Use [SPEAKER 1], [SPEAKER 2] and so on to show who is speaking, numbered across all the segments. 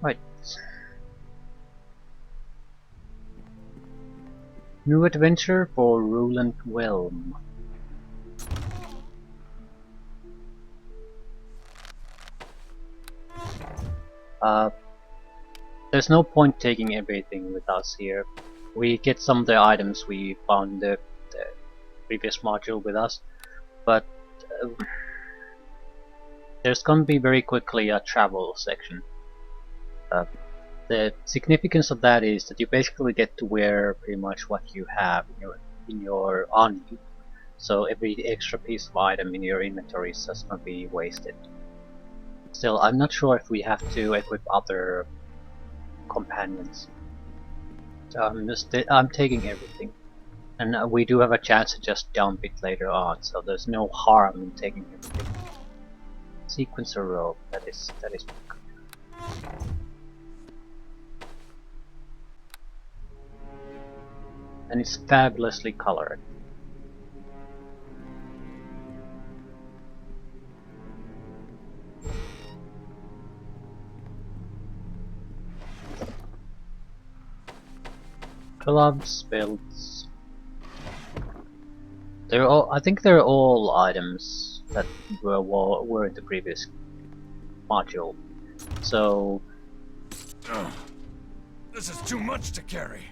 [SPEAKER 1] Right. New adventure for Roland Whelm. There's no point taking everything with us here. We get some of the items we found in the previous module with us, but uh, there's gonna be very quickly a travel section. The significance of that is that you basically get to wear pretty much what you have in your on you. So every extra piece of item in your inventory is just gonna be wasted. Still, I'm not sure if we have to equip other companions. So I'm taking everything, and we do have a chance to just dump it later on. So there's no harm in taking everything. Sequencer rope. That is good. And it's fabulously colored. Gloves, belts. They're all. I think they're all items that were in the previous module. So
[SPEAKER 2] This is too much to carry.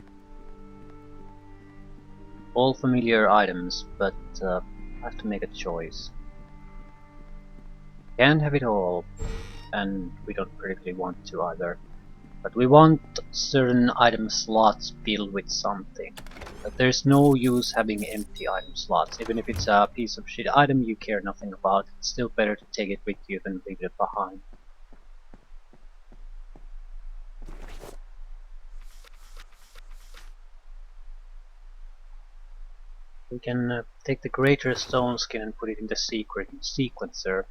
[SPEAKER 1] all familiar items, but I have to make a choice. Can't have it all, and we don't particularly want to either. But we want certain item slots filled with something. But there's no use having empty item slots. Even if it's a piece of shit item you care nothing about, it's still better to take it with you than leave it behind. We can take the greater stone skin and put it in the sequencer.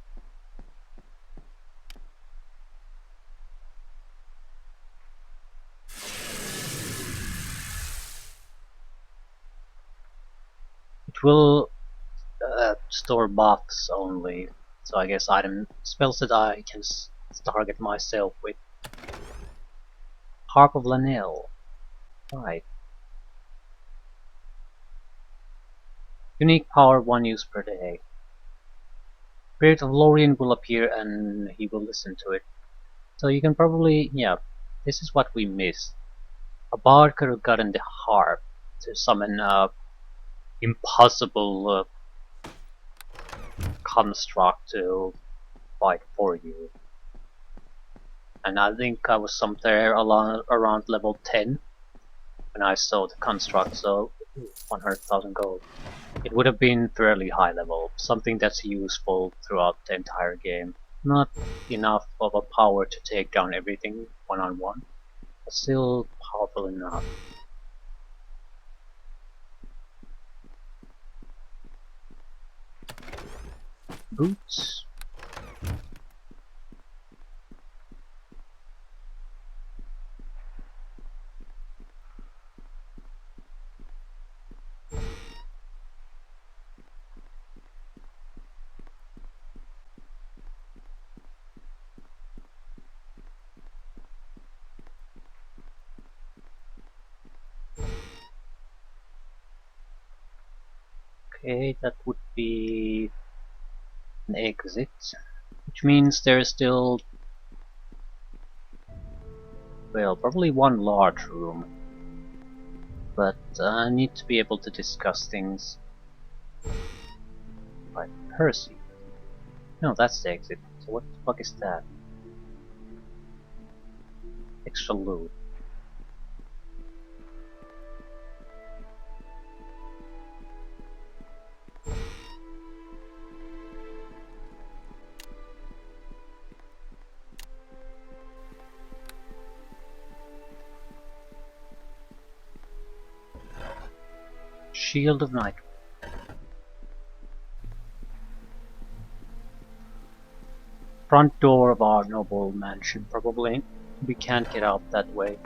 [SPEAKER 1] It will store buffs only, so I guess item spells that I can target myself with. Harp of Lanel. Right. Unique power, 1 use per day. Spirit of Lorien will appear and he will listen to it. So you can probably, yeah, this is what we missed. A bard could have gotten the harp to summon a impossible construct to fight for you. And I think I was somewhere around level 10 when I saw the construct, so 100,000 gold. It would have been fairly high level, something that's useful throughout the entire game. Not enough of a power to take down everything one-on-one, but still powerful enough. Boots. Okay, that would be an exit, which means there's still, well, probably one large room, but I need to be able to discuss things. Right, Percy. No, that's the exit. So what the fuck is that? Extra loot. Shield of Night. Front door of our noble mansion, probably. We can't get out that way.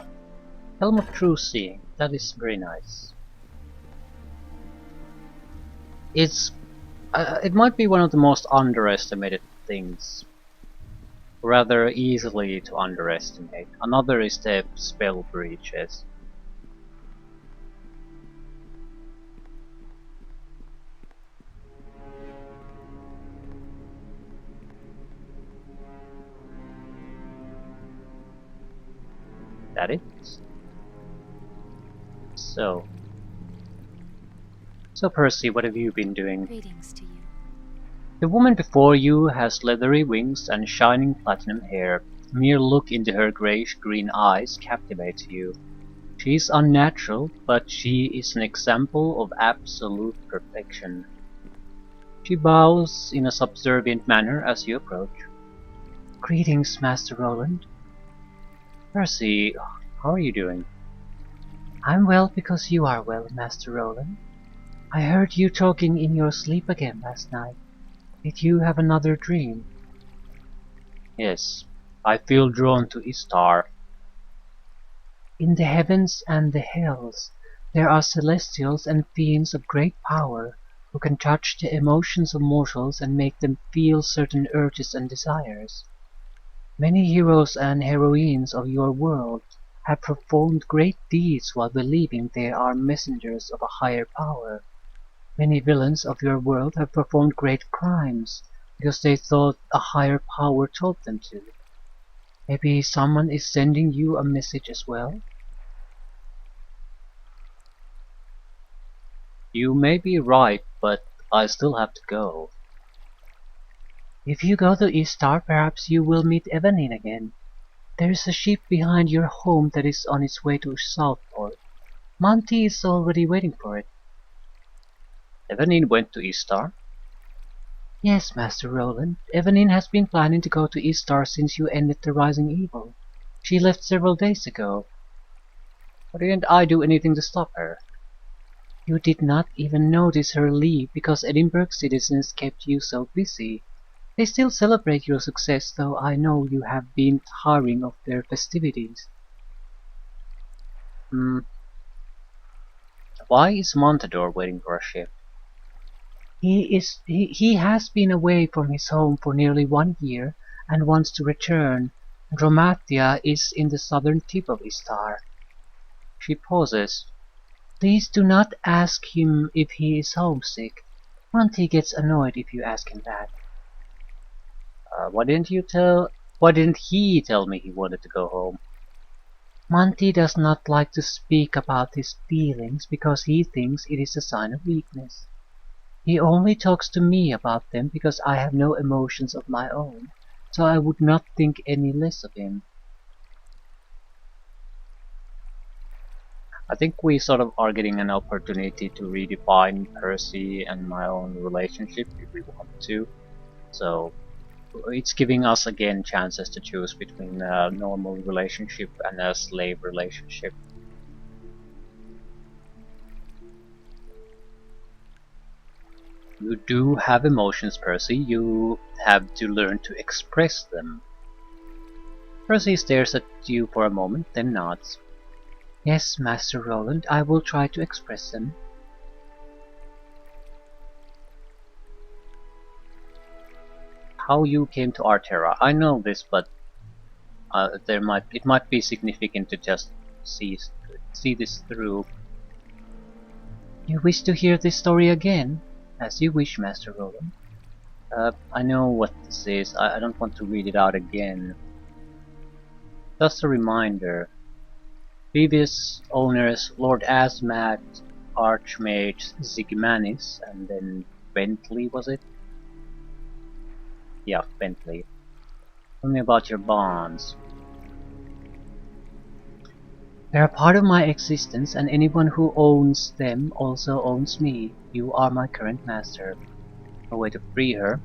[SPEAKER 1] Helm of True Seeing. That is very nice. It might be one of the most underestimated things rather easily to underestimate. Another is the spell breaches. That it? So, Percy, what have you been doing?
[SPEAKER 3] Greetings to you.
[SPEAKER 1] The woman before you has leathery wings and shining platinum hair. A mere look into her greyish-green eyes captivates you. She is unnatural, but she is an example of absolute perfection. She bows in a subservient manner as you approach. Greetings, Master Roland. Percy, how are you doing? I'm well because you are well, Master Roland. I heard you talking in your sleep again last night. Did you have another dream? Yes, I feel drawn to Istar. In the heavens and the hells, there are celestials and fiends of great power who can touch the emotions of mortals and make them feel certain urges and desires. Many heroes and heroines of your world have performed great deeds while believing they are messengers of a higher power. Many villains of your world have performed great crimes because they thought a higher power told them to. Maybe someone is sending you a message as well? You may be right, but I still have to go. If you go to Istar, perhaps you will meet Evanin again. There is a ship behind your home that is on its way to Southport. Monty is already waiting for it. Evanin went to Istar? Yes, Master Roland. Evanin has been planning to go to Istar since you ended the Rising Evil. She left several days ago. Why didn't I do anything to stop her? You did not even notice her leave because Edinburgh citizens kept you so busy. They still celebrate your success, though I know you have been tiring of their festivities. Why is Montador waiting for a ship? He has been away from his home for nearly 1 year and wants to return. Dromathia is in the southern tip of Istar. She pauses. Please do not ask him if he is homesick. Monty gets annoyed if you ask him that. Why didn't he tell me he wanted to go home? Monty does not like to speak about his feelings because he thinks it is a sign of weakness. He only talks to me about them because I have no emotions of my own, so I would not think any less of him. I think we sort of are getting an opportunity to redefine Percy and my own relationship if we want to. So it's giving us again chances to choose between a normal relationship and a slave relationship. You do have emotions, Percy. You have to learn to express them. Percy stares at you for a moment, then nods. Yes, Master Roland, I will try to express them. How you came to Arterra. I know this, but it might be significant to just see this through. You wish to hear this story again? As you wish, Master Roland. I know what this is. I don't want to read it out again. Just a reminder. Previous owners, Lord Asmat, Archmage Zigmanis, and then Bentley, was it? Yeah, Bentley. Tell me about your bonds. They are part of my existence, and anyone who owns them also owns me. You are my current master. No way to free her.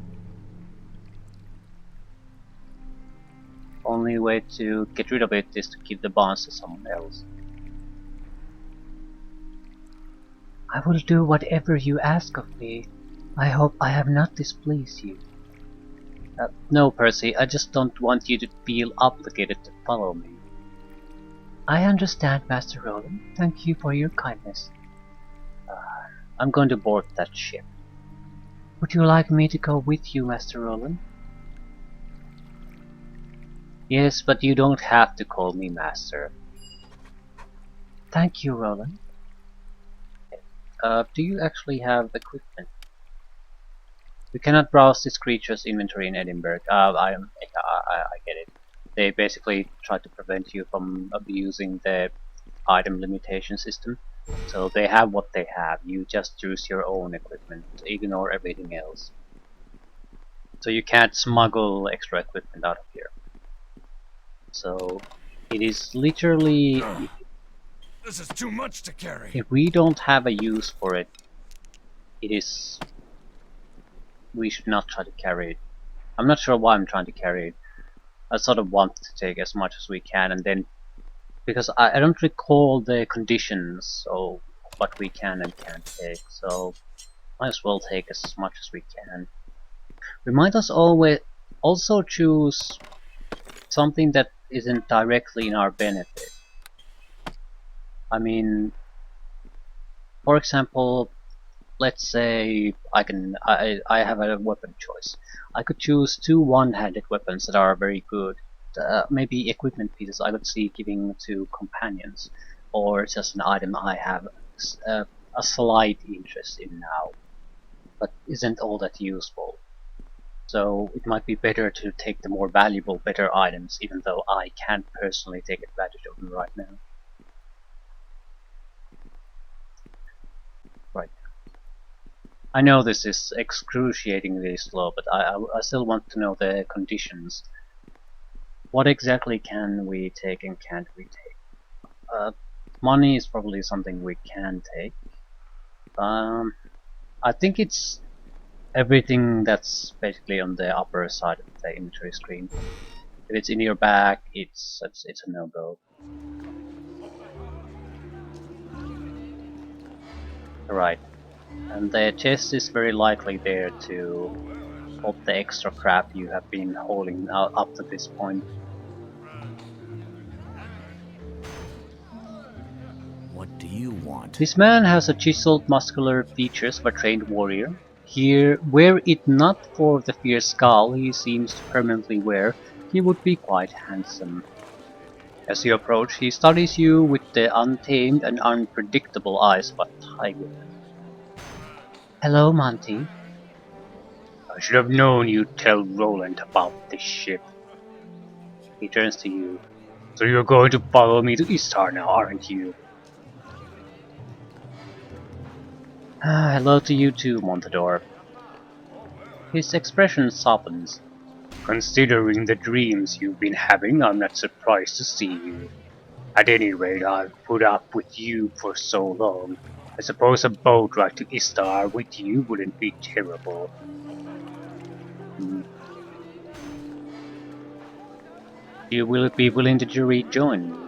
[SPEAKER 1] Only way to get rid of it is to give the bonds to someone else. I will do whatever you ask of me. I hope I have not displeased you. No, Percy, I just don't want you to feel obligated to follow me. I understand, Master Roland. Thank you for your kindness. I'm going to board that ship. Would you like me to go with you, Master Roland? Yes, but you don't have to call me master. Thank you, Roland. Do you actually have equipment? You cannot browse this creature's inventory in Edinburgh. I get it. They basically try to prevent you from abusing the item limitation system. So they have what they have. You just choose your own equipment. Ignore everything else. So you can't smuggle extra equipment out of here. So it is literally,
[SPEAKER 2] This is too much to carry.
[SPEAKER 1] if we don't have a use for it, it is, we should not try to carry it. I'm not sure why I'm trying to carry it. I sort of want to take as much as we can, and then because I don't recall the conditions of what we can and can't take, so might as well take as much as we can. We might as always also choose something that isn't directly in our benefit. I mean, for example, let's say I have a weapon choice. I could choose two one-handed weapons that are very good. Maybe equipment pieces I could see giving to companions, or just an item I have a slight interest in now, but isn't all that useful. So it might be better to take the more valuable, better items, even though I can't personally take advantage of them right now. Right. I know this is excruciatingly slow, but I still want to know the conditions. What exactly can we take and can't we take? Money is probably something we can take. I think it's everything that's basically on the upper side of the inventory screen. If it's in your bag, it's a no-go. Right. And the chest is very likely there to hold the extra crap you have been holding out up to this point.
[SPEAKER 2] What do you want?
[SPEAKER 1] This man has a chiseled muscular features of a trained warrior. Here, were it not for the fierce skull he seems to permanently wear, he would be quite handsome. As you approach, he studies you with the untamed and unpredictable eyes of a tiger. Hello, Monty. I should have known you'd tell Roland about this ship. He turns to you. So you're going to follow me to Istar now, aren't you? Hello to you too, Montador. His expression softens. Considering the dreams you've been having, I'm not surprised to see you. At any rate, I've put up with you for so long. I suppose a boat ride to Istar with you wouldn't be terrible. Hmm. You will be willing to rejoin me?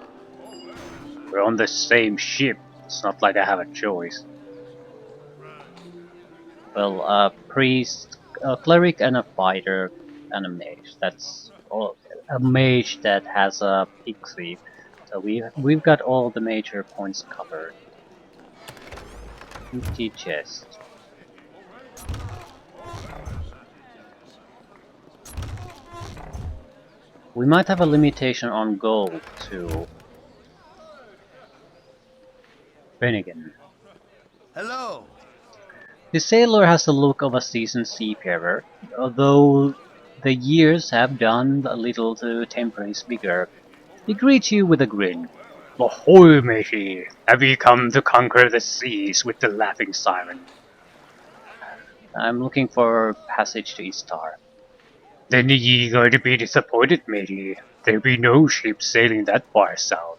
[SPEAKER 1] We're on the same ship. It's not like I have a choice. Well, a priest, a cleric, and a fighter, and a mage. That's all. A mage that has a pixie. So we've got all the major points covered. Empty chest. We might have a limitation on gold too. Finnegan.
[SPEAKER 2] Hello.
[SPEAKER 1] The sailor has the look of a seasoned seafarer, although the years have done a little to temper his vigor. He greets you with a grin. Ahoy, matey! Have ye come to conquer the seas with the laughing siren? I'm looking for passage to Istar. Then ye going to be disappointed, matey. There be no ships sailing that far south.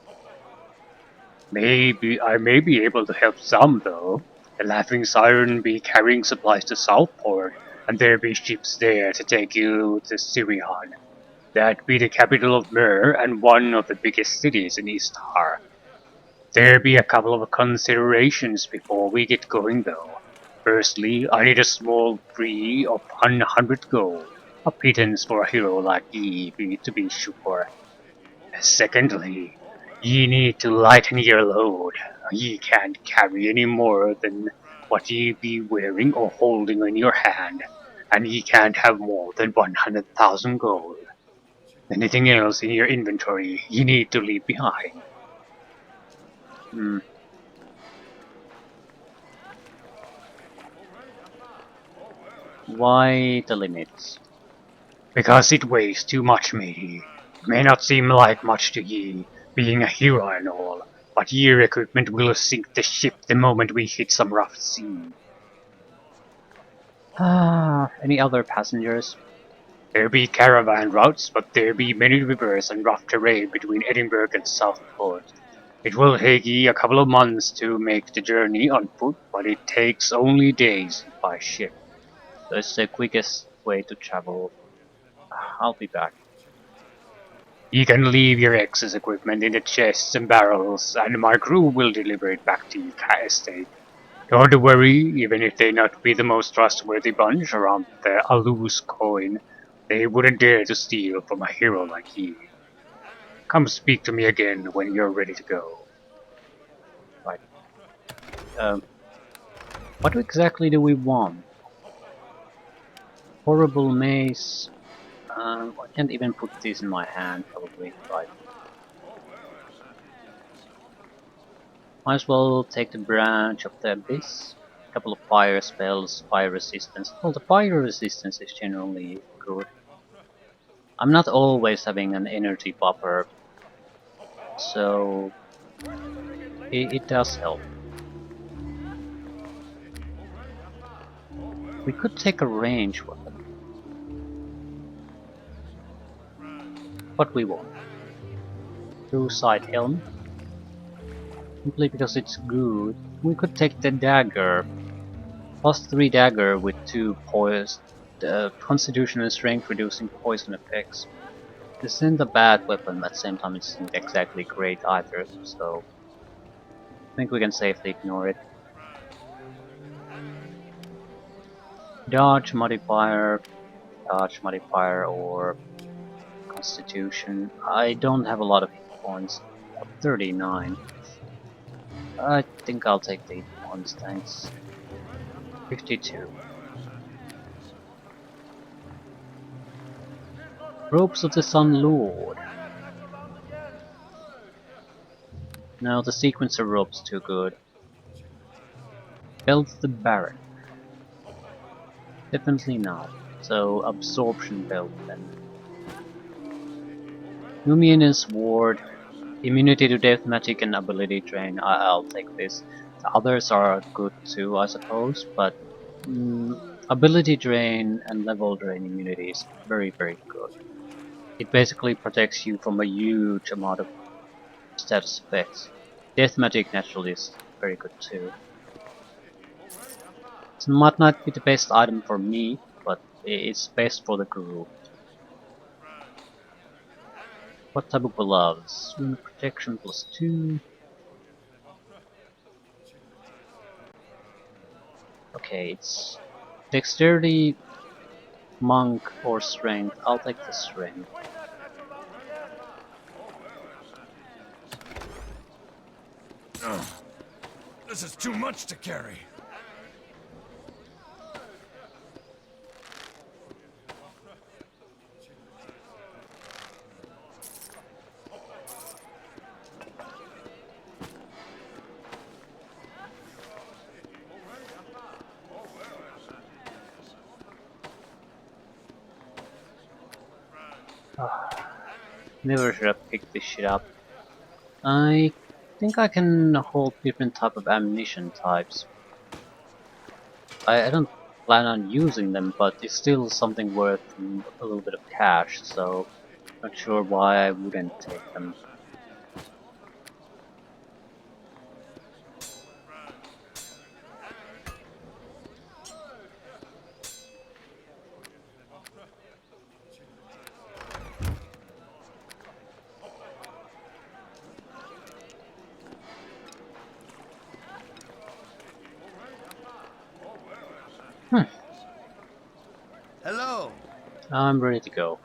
[SPEAKER 1] Maybe I may be able to help some though. The laughing siren be carrying supplies to Southport, and there be ships there to take you to Sirion. That be the capital of Mer and one of the biggest cities in Istar. There be a couple of considerations before we get going though. Firstly, I need a small fee of 100 gold, a pittance for a hero like ye be to be sure. Secondly, ye need to lighten your load. Ye can't carry any more than what ye be wearing or holding in your hand, and ye can't have more than 100,000 gold. Anything else in your inventory you need to leave behind? Hmm. Why the limits? Because it weighs too much, matey. It may not seem like much to ye, being a hero and all, but your equipment will sink the ship the moment we hit some rough sea. Any other passengers? There be caravan routes, but there be many rivers and rough terrain between Edinburgh and Southport. It will take ye a couple of months to make the journey on foot, but it takes only days by ship. So it's the quickest way to travel. I'll be back. You can leave your excess equipment in the chests and barrels, and my crew will deliver it back to your estate. Don't worry, even if they not be the most trustworthy bunch around a loose coin, they wouldn't dare to steal from a hero like ye. Come speak to me again when you're ready to go. Right. What exactly do we want? Horrible maze. I can't even put this in my hand, probably. Right. Might as well take the branch of the abyss. A couple of fire spells, fire resistance. Well, the fire resistance is generally good. I'm not always having an energy buffer, so it does help. We could take a range weapon. What we want. Two-side helmet. Simply because it's good. We could take the dagger. +3 dagger with 2 poise, constitution and strength reducing poison effects. This isn't a bad weapon, at the same time it isn't exactly great either, so I think we can safely ignore it. Dodge modifier, or constitution. I don't have a lot of hit points. 39. I think I'll take the hit points, thanks. 52. Ropes of the Sun Lord. No, the sequencer rope's too good. Belt the Baron. Definitely not. So absorption belt then. Luminous Ward. Immunity to death magic and ability drain. I'll take this. The others are good too, I suppose, but ability drain and level drain immunity is very good. It basically protects you from a huge amount of status effects. Death magic naturally is very good too. It might not be the best item for me, but it's best for the group. What type of gloves? Wound protection +2. Okay, it's dexterity, monk, or strength. I'll take the strength.
[SPEAKER 2] This is too much to carry.
[SPEAKER 1] Never should have picked this shit up. I think I can hold different type of ammunition types. I don't plan on using them, but it's still something worth a little bit of cash, so not sure why I wouldn't take them.
[SPEAKER 2] Hello.
[SPEAKER 1] I'm ready to go.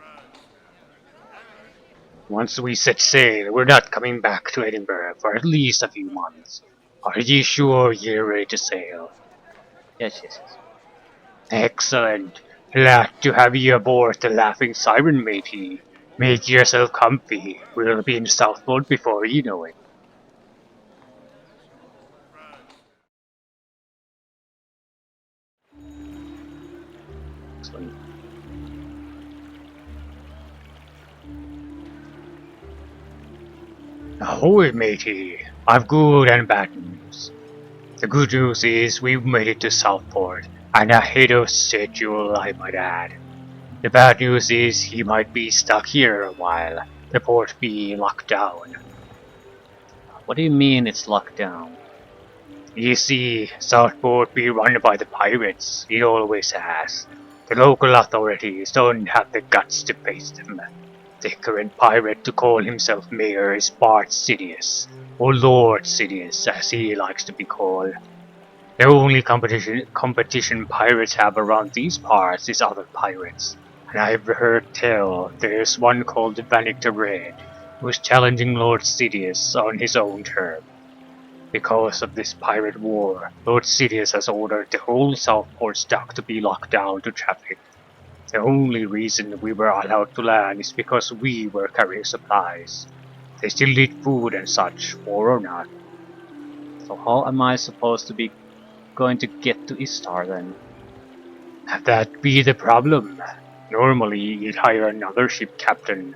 [SPEAKER 1] Once we set sail, we're not coming back to Edinburgh for at least a few months. Are ye sure you're ready to sail? Yes. Excellent. Glad to have you aboard the Laughing Siren, matey. Make yourself comfy. We'll be in Southport before you know it. Excellent. Ahoy, matey. I've good and bad news. The good news is we've made it to Southport, and ahead of schedule, I might add. The bad news is he might be stuck here a while, the port being locked down. What do you mean it's locked down? You see, Southport be run by the pirates, it always has. The local authorities don't have the guts to face them. The current pirate to call himself mayor is Bart Sidious, or Lord Sidious as he likes to be called. The only competition pirates have around these parts is other pirates, and I've heard tell there's one called Vanik the Red, who's challenging Lord Sidious on his own terms. Because of this pirate war, Lord Sidious has ordered the whole Southport dock to be locked down to traffic. The only reason we were allowed to land is because we were carrying supplies. They still need food and such, war or not. So how am I supposed to be going to get to Istar then? That be the problem. Normally you'd hire another ship captain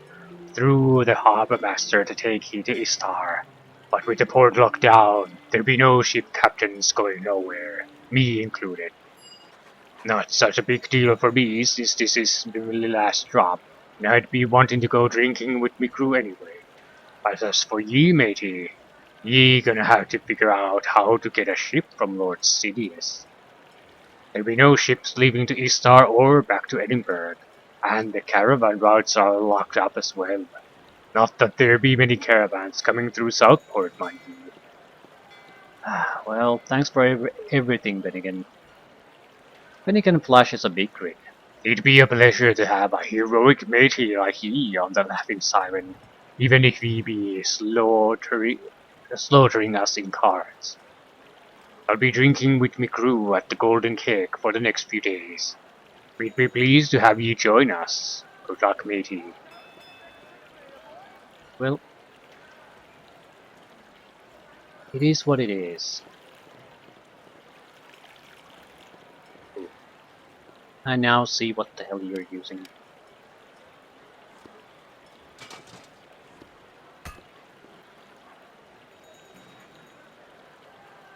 [SPEAKER 1] through the harbor master to take you to Istar. But with the port locked down, there'll be no ship captains going nowhere, me included. Not such a big deal for me since this is the last drop, and I'd be wanting to go drinking with me crew anyway. But as for ye, matey, ye gonna have to figure out how to get a ship from Lord Sidious. There'll be no ships leaving to Istar or back to Edinburgh, and the caravan routes are locked up as well. Not that there be many caravans coming through Southport, mind you. Well, thanks for everything, Bennigan. Bennigan flashes a big grin. It'd be a pleasure to have a heroic matey like ye on the Laughing Siren, even if he be slaughtering us in cards. I'll be drinking with me crew at the Golden Cake for the next few days. We'd be pleased to have you join us. Good luck, matey. Well, it is what it is. I now see what the hell you're using.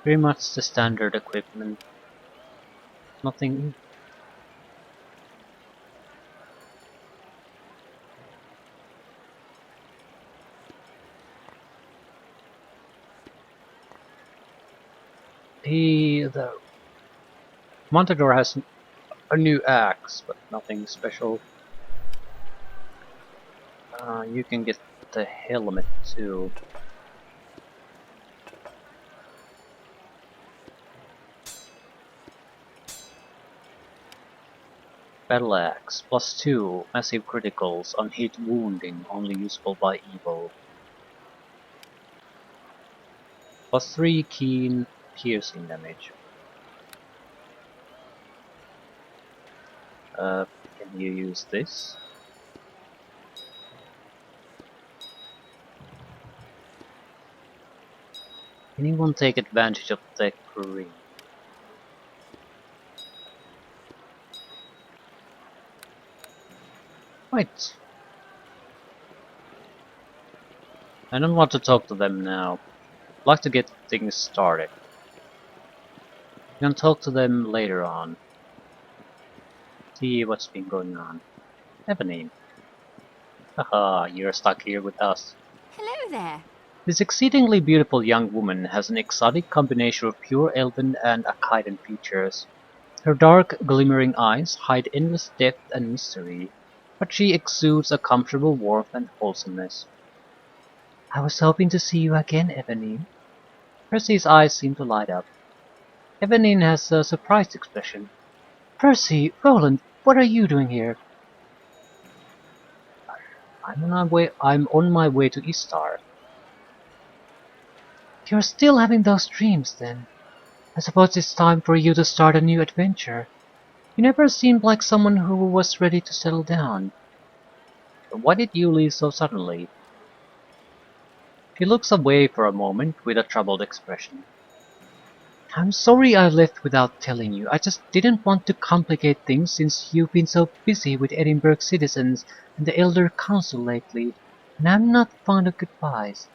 [SPEAKER 1] Pretty much the standard equipment. Nothing. The Montador has a new axe, but nothing special. You can get the helmet too. Battle axe, +2, massive criticals on hit wounding, only usable by evil. +3 keen piercing damage. Can you use this? Anyone take advantage of the green? Wait. I don't want to talk to them now. I'd like to get things started. You can talk to them later on. See what's been going on. Have a name. Haha, you're stuck here with us.
[SPEAKER 3] Hello there.
[SPEAKER 1] This exceedingly beautiful young woman has an exotic combination of pure elven and Akkadian features. Her dark, glimmering eyes hide endless depth and mystery, but she exudes a comfortable warmth and wholesomeness. I was hoping to see you again, Evanine. Percy's eyes seem to light up. Evanine has a surprised expression. Percy, Roland, what are you doing here? I'm on my way to Istar. You're still having those dreams, then. I suppose it's time for you to start a new adventure. You never seemed like someone who was ready to settle down. Why did you leave so suddenly? She looks away for a moment with a troubled expression. I'm sorry I left without telling you. I just didn't want to complicate things since you've been so busy with Edinburgh citizens and the Elder Council lately, and I'm not fond of goodbyes.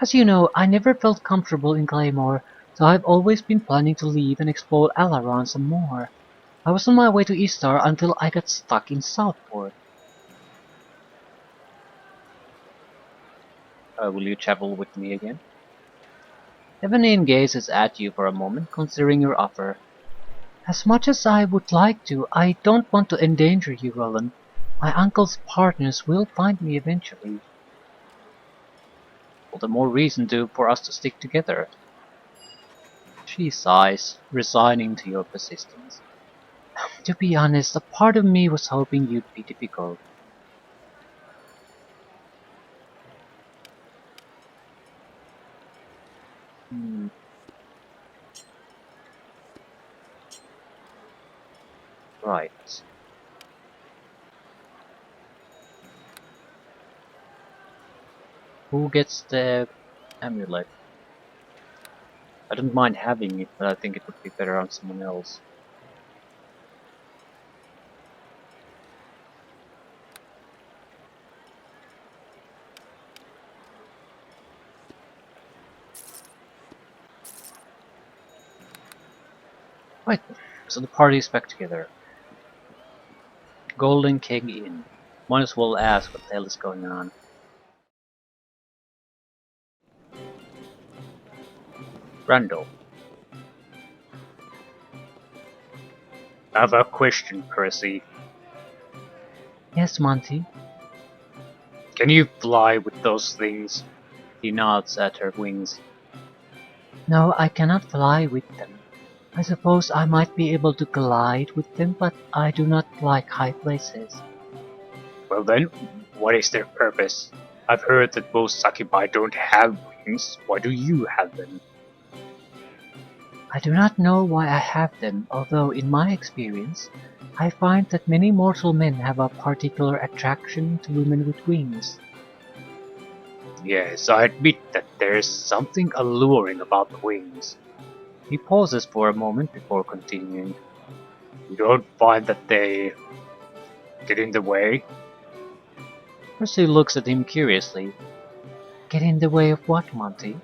[SPEAKER 1] As you know, I never felt comfortable in Claymore, so I've always been planning to leave and explore Alaron some more. I was on my way to Istar until I got stuck in Southport. Will you travel with me again? Evelyn gazes at you for a moment, considering your offer. As much as I would like to, I don't want to endanger you, Roland. My uncle's partners will find me eventually. All the more reason for us to stick together. She sighs, resigning to your persistence. To be honest, a part of me was hoping you'd be difficult. Hmm, right. Who gets the amulet? I don't mind having it, but I think it would be better on someone else. Right, so the party's back together. Golden King Inn. Might as well ask what the hell is going on. Randall. I have a question, Percy. Yes, Monty. Can you fly with those things? He nods at her wings. No, I cannot fly with them. I suppose I might be able to glide with them, but I do not like high places. Well then, what is their purpose? I've heard that most succubi don't have wings. Why do you have them? I do not know why I have them, although in my experience, I find that many mortal men have a particular attraction to women with wings. Yes, I admit that there's something alluring about the wings. He pauses for a moment before continuing. You don't find that they get in the way? Percy looks at him curiously. Get in the way of what, Monty?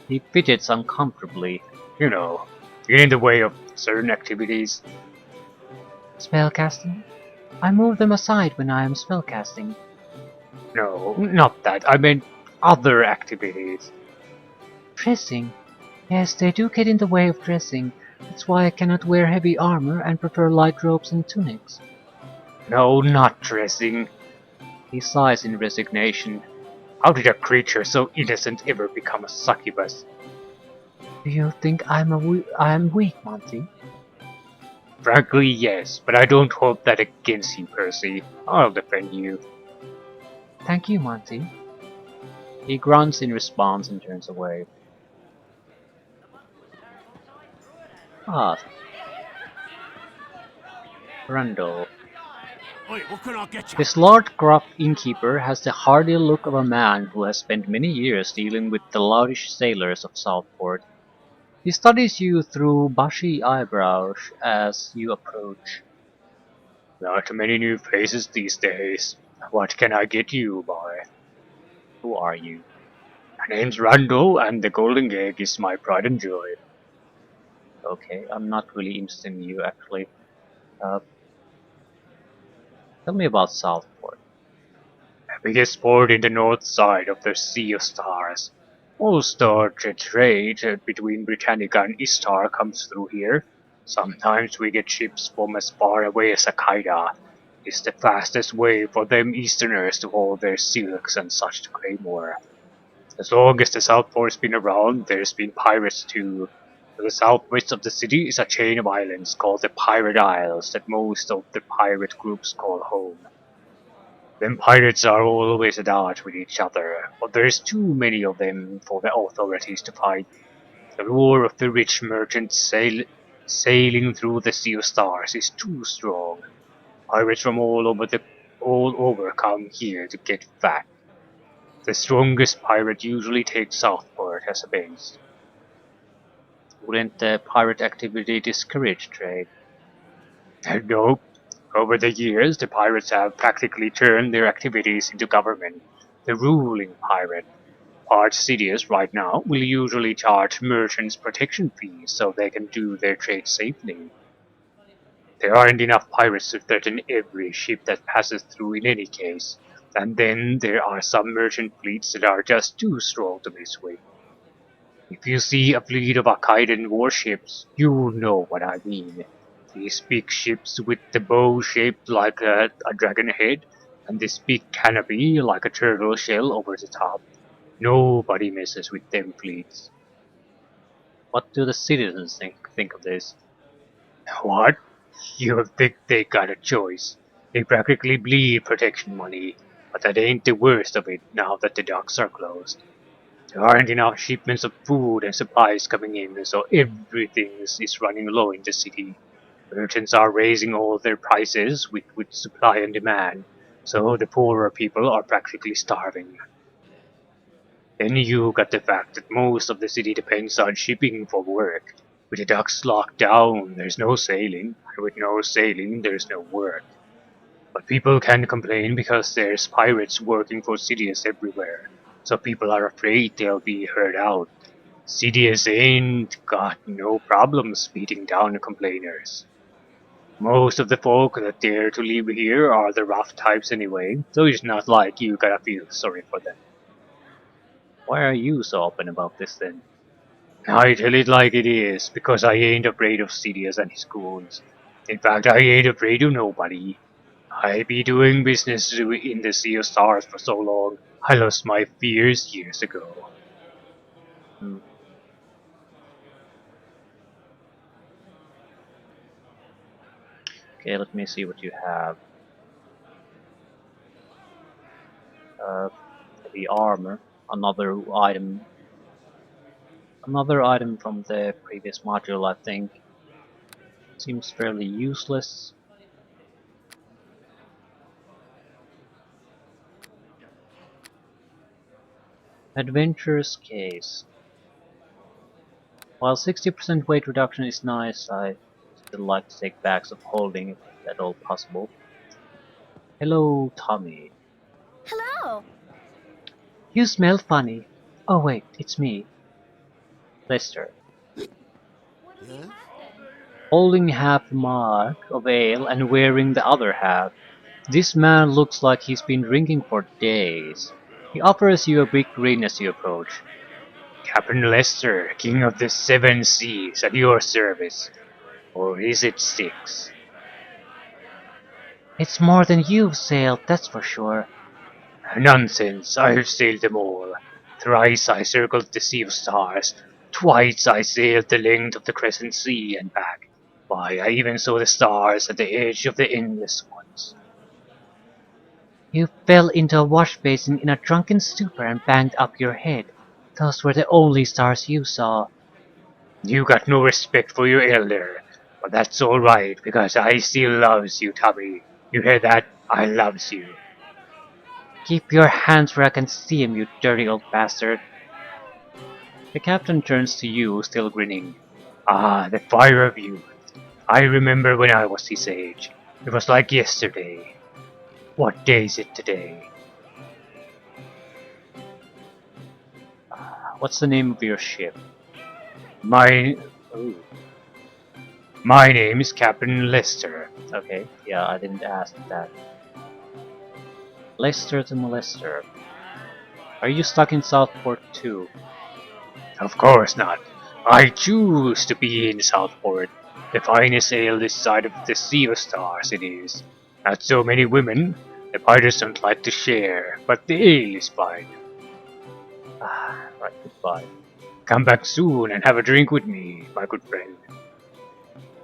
[SPEAKER 1] He fidgets uncomfortably. You know, get in the way of certain activities. Spellcasting? I move them aside when I am spellcasting. No, not that. I meant other activities. Dressing? Yes, they do get in the way of dressing. That's why I cannot wear heavy armor and prefer light robes and tunics. No, not dressing. He sighs in resignation. How did a creature so innocent ever become a succubus? Do you think I am weak, Monty? Frankly, yes, but I don't hold that against you, Percy. I'll defend you. Thank you, Monty. He grunts in response and turns away. Ah, Randall.
[SPEAKER 2] Wait, what can I get you?
[SPEAKER 1] This large gruff innkeeper has the hardy look of a man who has spent many years dealing with the loutish sailors of Southport. He studies you through bushy eyebrows as you approach. Not many new faces these days. What can I get you, boy? Who are you? My name's Randall, and the golden egg is my pride and joy. Okay, I'm not really interested in you, actually. Uh, Tell me about Southport. The biggest port in the north side of the Sea of Stars. Most of the trade between Britannica and Istar comes through here. Sometimes we get ships from as far away as Akaida. It's the fastest way for them Easterners to haul their silks and such to Claymore. As long as the Southport's been around, there's been pirates too. To the southwest of the city is a chain of islands called the Pirate Isles that most of the pirate groups call home. Them pirates are always at odds with each other, but there's too many of them for the authorities to fight. The lure of the rich merchants sailing through the Sea of Stars is too strong. Pirates from all over the
[SPEAKER 3] all over come here to get fat. The strongest pirate usually takes Southport as a base.
[SPEAKER 1] Wouldn't the pirate activity discourage trade?
[SPEAKER 3] Nope. Over the years, the pirates have practically turned their activities into government. The ruling pirate, Part Sidious right now, will usually charge merchants protection fees so they can do their trade safely. There aren't enough pirates to threaten every ship that passes through in any case, and then there are some merchant fleets that are just too strong to mess with. If you see a fleet of Akkadian warships, you know what I mean. These big ships with the bow shaped like a dragon head, and this big canopy like a turtle shell over the top. Nobody messes with them fleets.
[SPEAKER 1] What do the citizens think of this?
[SPEAKER 3] What? You think they got a choice? They practically bleed protection money, but that ain't the worst of it now that the docks are closed. There aren't enough shipments of food and supplies coming in, so everything is running low in the city. Merchants are raising all their prices with supply and demand, so the poorer people are practically starving. Then you got the fact that most of the city depends on shipping for work. With the docks locked down, there's no sailing, and with no sailing, there's no work. But people can complain because there's pirates working for Sidious everywhere, so people are afraid they'll be heard out. Sidious ain't got no problems beating down complainers. Most of the folk that dare to live here are the rough types anyway, so it's not like you gotta feel sorry for them.
[SPEAKER 1] Why are you so open about this then?
[SPEAKER 3] I tell it like it is, because I ain't afraid of Sidious and his goons. In fact, I ain't afraid of nobody. I be doing business in the Sea of Stars for so long, I lost my fears years ago.
[SPEAKER 1] Hmm. Okay, let me see what you have. Uh, Heavy armor, another item, another item from the previous module. I think seems fairly useless. Adventurer's case. While 60% weight reduction is nice, I still like to take bags of holding if at all possible. Hello, Tommy.
[SPEAKER 4] Hello.
[SPEAKER 1] You smell funny. Oh wait, it's me, Lester.
[SPEAKER 2] Huh?
[SPEAKER 1] Holding half a mug of ale and wearing the other half. This man looks like he's been drinking for days. He offers you a big grin as you approach.
[SPEAKER 3] Captain Lester, King of the Seven Seas, at your service. Or is it six?
[SPEAKER 1] It's more than you've sailed, that's for sure.
[SPEAKER 3] Nonsense, I've sailed them all. Thrice I circled the Sea of Stars. Twice I sailed the length of the Crescent Sea and back. Why, I even saw the stars at the edge of the Endless Ones.
[SPEAKER 1] You fell into a wash basin in a drunken stupor and banged up your head. Those were the only stars you saw.
[SPEAKER 3] You got no respect for your elder, but that's all right because I still loves you, Tommy. You hear that? I loves you.
[SPEAKER 1] Keep your hands where I can see 'em, you dirty old bastard. The captain turns to you, still grinning.
[SPEAKER 3] Ah, the fire of youth. I remember when I was his age. It was like yesterday. What day is it today?
[SPEAKER 1] What's the name of your ship?
[SPEAKER 3] My
[SPEAKER 1] Ooh,
[SPEAKER 3] my name is Captain Lester.
[SPEAKER 1] okay, yeah, I didn't ask that. Lester the Molester. Are you stuck in Southport too?
[SPEAKER 3] Of course not. I choose to be in Southport. The finest ale this side of the Sea of Stars it is. Not so many women. The pirates don't like to share, but the ale is fine.
[SPEAKER 1] Ah, right, goodbye.
[SPEAKER 3] Come back soon and have a drink with me, my good friend.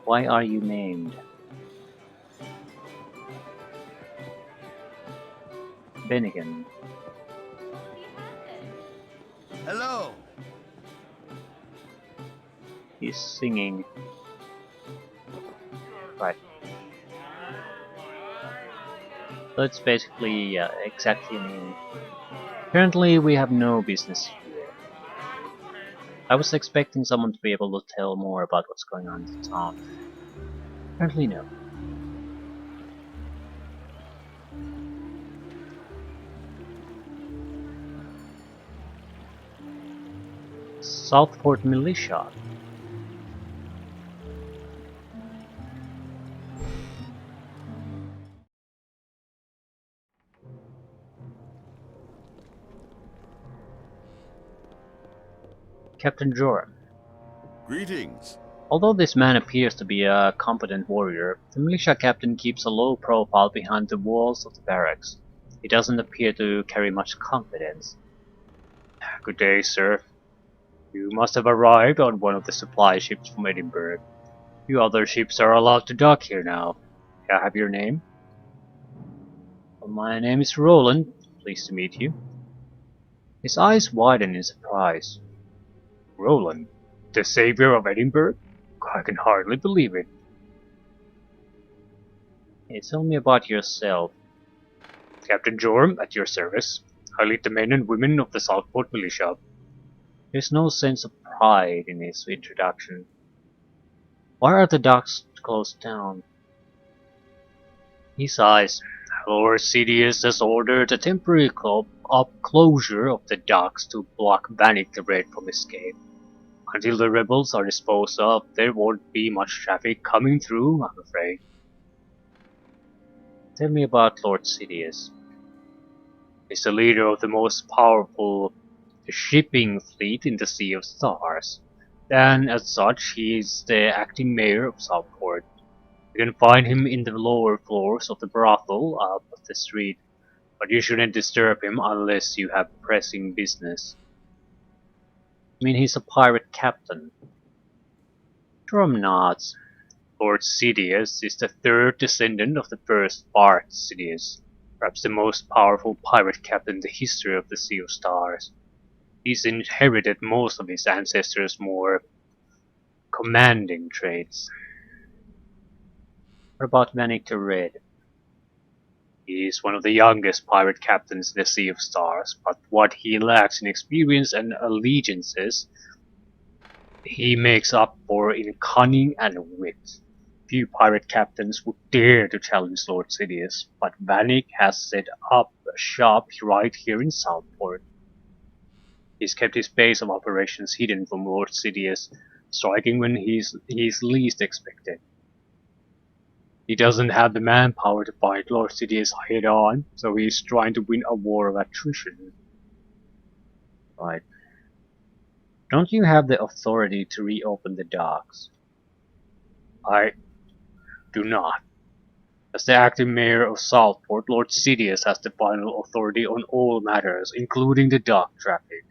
[SPEAKER 1] Why are you named? Bennigan.
[SPEAKER 2] Hello.
[SPEAKER 1] He's singing. Right. So it's basically exactly an inn. Currently we have no business here. I was expecting someone to be able to tell more about what's going on in the town. Apparently no. Southport Militia. Captain Joram.
[SPEAKER 2] Greetings.
[SPEAKER 1] Although this man appears to be a competent warrior, the militia captain keeps a low profile behind the walls of the barracks. He doesn't appear to carry much confidence.
[SPEAKER 3] Good day, sir. You must have arrived on one of the supply ships from Edinburgh. You other ships are allowed to dock here now. May I have your name?
[SPEAKER 1] Well, my name is Roland. Pleased to meet you. His eyes widen in surprise.
[SPEAKER 3] Roland, the savior of Edinburgh? I can hardly believe it.
[SPEAKER 1] Hey, tell me about yourself.
[SPEAKER 3] Captain Joram, at your service. I lead the men and women of the Southport Militia.
[SPEAKER 1] There's no sense of pride in his introduction. Why are the docks closed down?
[SPEAKER 3] He sighs. Lord Sidious has ordered a temporary closure of the docks to block Vanek the Red from escape. Until the rebels are disposed of, there won't be much traffic coming through, I'm afraid.
[SPEAKER 1] Tell me about Lord Sidious.
[SPEAKER 3] He's the leader of the most powerful shipping fleet in the Sea of Stars. And as such, he is the acting mayor of Southport. You can find him in the lower floors of the brothel up the street, but you shouldn't disturb him unless you have pressing business.
[SPEAKER 1] I mean, he's a pirate captain.
[SPEAKER 3] Drum nods. Lord Sidious is the third descendant of the first Bart Sidious, perhaps the most powerful pirate captain in the history of the Sea of Stars. He's inherited most of his ancestors' more commanding traits.
[SPEAKER 1] What about Vanek the Red?
[SPEAKER 3] He is one of the youngest pirate captains in the Sea of Stars, but what he lacks in experience and allegiances, he makes up for in cunning and wit. Few pirate captains would dare to challenge Lord Sidious, but Vanek has set up shop right here in Southport. He's kept his base of operations hidden from Lord Sidious, striking when he's least expected. He doesn't have the manpower to fight Lord Sidious head on, so he's trying to win a war of attrition.
[SPEAKER 1] Right. Don't you have the authority to reopen the docks?
[SPEAKER 3] I do not. As the acting mayor of Southport, Lord Sidious has the final authority on all matters, including the dock traffic.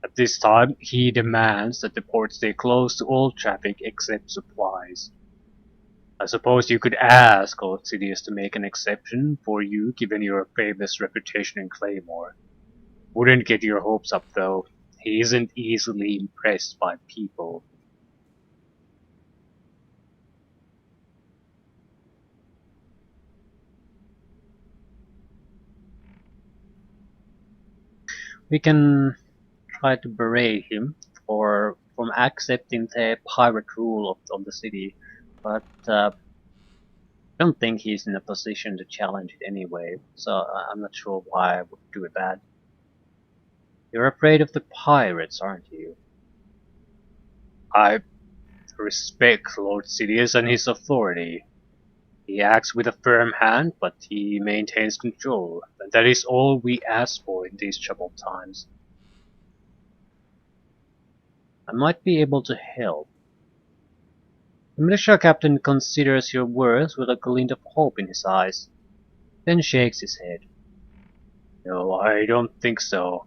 [SPEAKER 3] At this time, he demands that the port stay closed to all traffic except supplies. I suppose you could ask Lord Sidious to make an exception for you given your famous reputation in Claymore. Wouldn't get your hopes up though. He isn't easily impressed by people.
[SPEAKER 1] We can try to berate him from accepting the pirate rule of the city, but I don't think he's in a position to challenge it anyway, so I'm not sure why I would do that. You're afraid of the pirates, aren't you?
[SPEAKER 3] I respect Lord Sidious and his authority. He acts with a firm hand, but he maintains control, and that is all we ask for in these troubled times.
[SPEAKER 1] I might be able to help. The militia captain considers your words with a glint of hope in his eyes, then shakes his head.
[SPEAKER 3] No, I don't think so.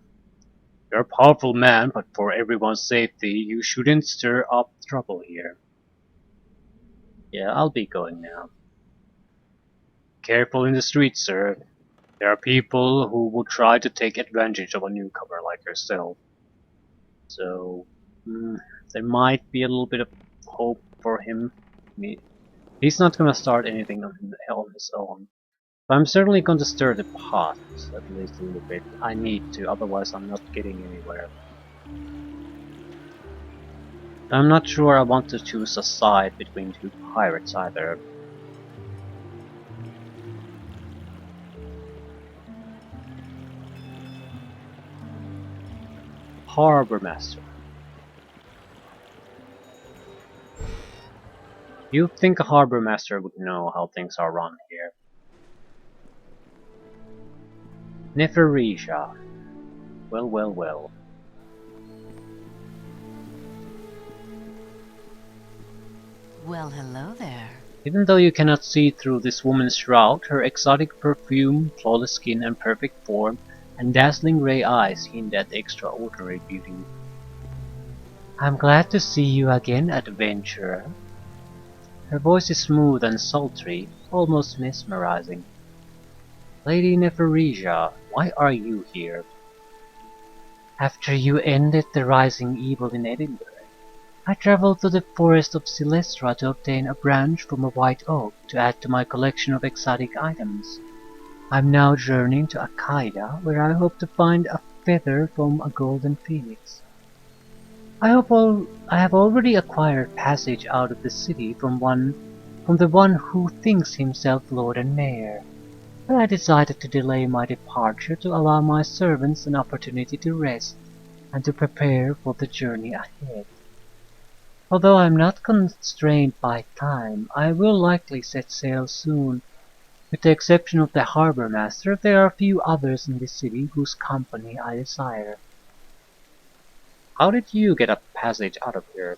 [SPEAKER 3] You're a powerful man, but for everyone's safety, you shouldn't stir up trouble here.
[SPEAKER 1] Yeah, I'll be going now.
[SPEAKER 3] Careful in the streets, sir. There are people who would try to take advantage of a newcomer like yourself.
[SPEAKER 1] So, there might be a little bit of hope for him. He's not gonna start anything on his own. But I'm certainly going to stir the pot, at least a little bit. I need to, otherwise I'm not getting anywhere. I'm not sure I want to choose a side between two pirates either. Harbor Master. You'd think a Harbor Master would know how things are run here. Neferisha. Well, well, well.
[SPEAKER 4] Well, hello there.
[SPEAKER 1] Even though you cannot see through this woman's shroud, her exotic perfume, flawless skin and perfect form, and dazzling grey eyes hint at extraordinary beauty. I'm glad to see you again, adventurer. Her voice is smooth and sultry, almost mesmerizing. Lady Neferisha, why are you here? After you ended the rising evil in Edinburgh, I traveled to the forest of Silestra to obtain a branch from a white oak to add to my collection of exotic items. I'm now journeying to Akaida, where I hope to find a feather from a golden phoenix. I have already acquired passage out of the city from the one who thinks himself Lord and Mayor, but I decided to delay my departure to allow my servants an opportunity to rest and to prepare for the journey ahead. Although I am not constrained by time, I will likely set sail soon. With the exception of the harbour master, there are few others in the city whose company I desire. How did you get a passage out of here?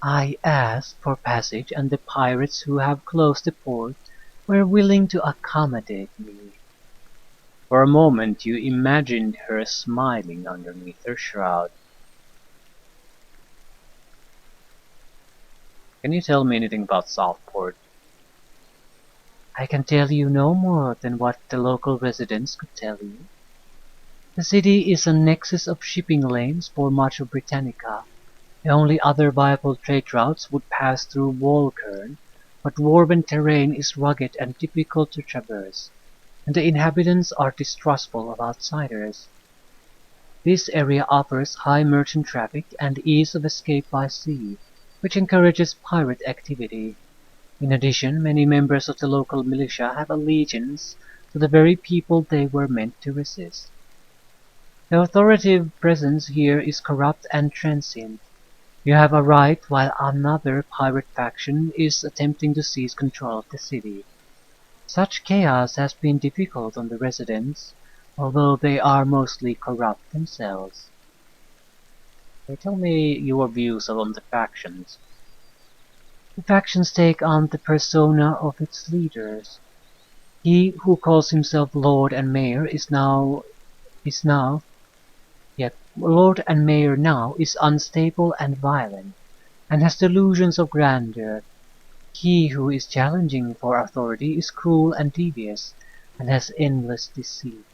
[SPEAKER 1] I asked for passage, and the pirates who have closed the port were willing to accommodate me. For a moment you imagined her smiling underneath her shroud. Can you tell me anything about Southport? I can tell you no more than what the local residents could tell you. The city is a nexus of shipping lanes for much of Britannica. The only other viable trade routes would pass through Walkern, but dwarven terrain is rugged and difficult to traverse, and the inhabitants are distrustful of outsiders. This area offers high merchant traffic and ease of escape by sea, which encourages pirate activity. In addition, many members of the local militia have allegiance to the very people they were meant to resist. The authoritative presence here is corrupt and transient. You have arrived while another pirate faction is attempting to seize control of the city. Such chaos has been difficult on the residents, although they are mostly corrupt themselves. Tell me your views on the factions. The factions take on the persona of its leaders. He who calls himself Lord and Mayor Lord and Mayor now is unstable and violent, and has delusions of grandeur. He who is challenging for authority is cruel and devious, and has endless deceit.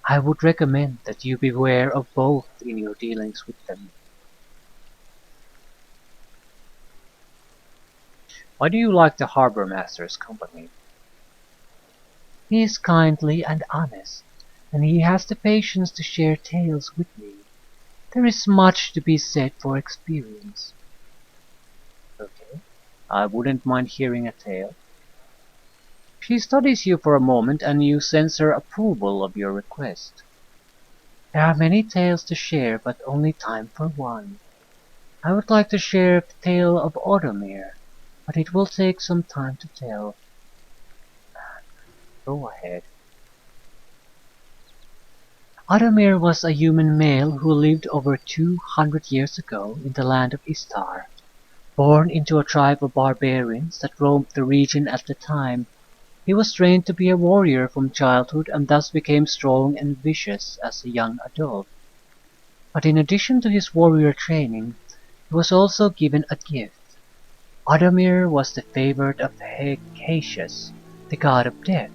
[SPEAKER 1] I would recommend that you beware of both in your dealings with them. Why do you like the harbour master's company? He is kindly and honest, and he has the patience to share tales with me. There is much to be said for experience. Okay, I wouldn't mind hearing a tale. She studies you for a moment, and you sense her approval of your request. There are many tales to share, but only time for one. I would like to share the tale of Audomir, but it will take some time to tell. Go ahead. Audomir was a human male who lived over 200 years ago in the land of Istar. Born into a tribe of barbarians that roamed the region at the time, he was trained to be a warrior from childhood and thus became strong and vicious as a young adult. But in addition to his warrior training, he was also given a gift. Audomir was the favorite of Hecatius, the god of death.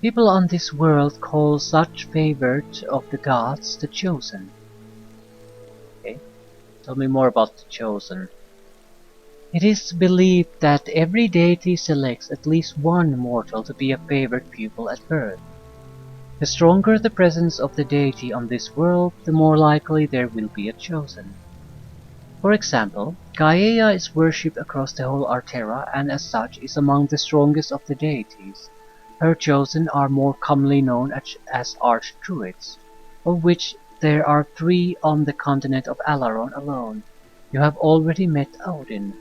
[SPEAKER 1] People on this world call such favorite of the gods the Chosen. Okay, tell me more about the Chosen. It is believed that every deity selects at least one mortal to be a favorite pupil at birth. The stronger the presence of the deity on this world, the more likely there will be a chosen. For example, Gaia is worshipped across the whole Arterra and as such is among the strongest of the deities. Her chosen are more commonly known as Archdruids, of which there are 3 on the continent of Alaron alone. You have already met Odin.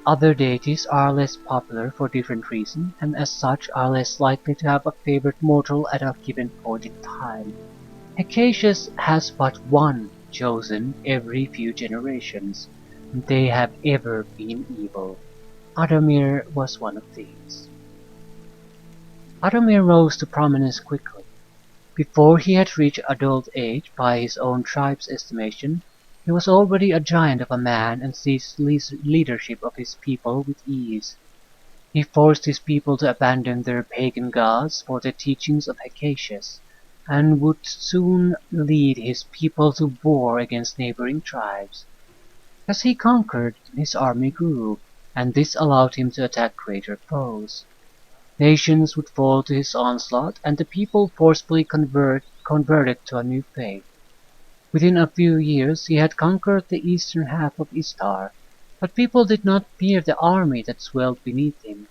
[SPEAKER 1] Other deities are less popular for different reasons, and as such are less likely to have a favorite mortal at a given point in time. Acacius has but one chosen every few generations, and they have ever been evil. Adomir was one of these. Adomir rose to prominence quickly. Before he had reached adult age by his own tribe's estimation, he was already a giant of a man and seized leadership of his people with ease. He forced his people to abandon their pagan gods for the teachings of Acacius, and would soon lead his people to war against neighboring tribes. As he conquered, his army grew, and this allowed him to attack greater foes. Nations would fall to his onslaught, and the people forcibly converted to a new faith. Within a few years he had conquered the eastern half of Istar, but people did not fear the army that swelled beneath him.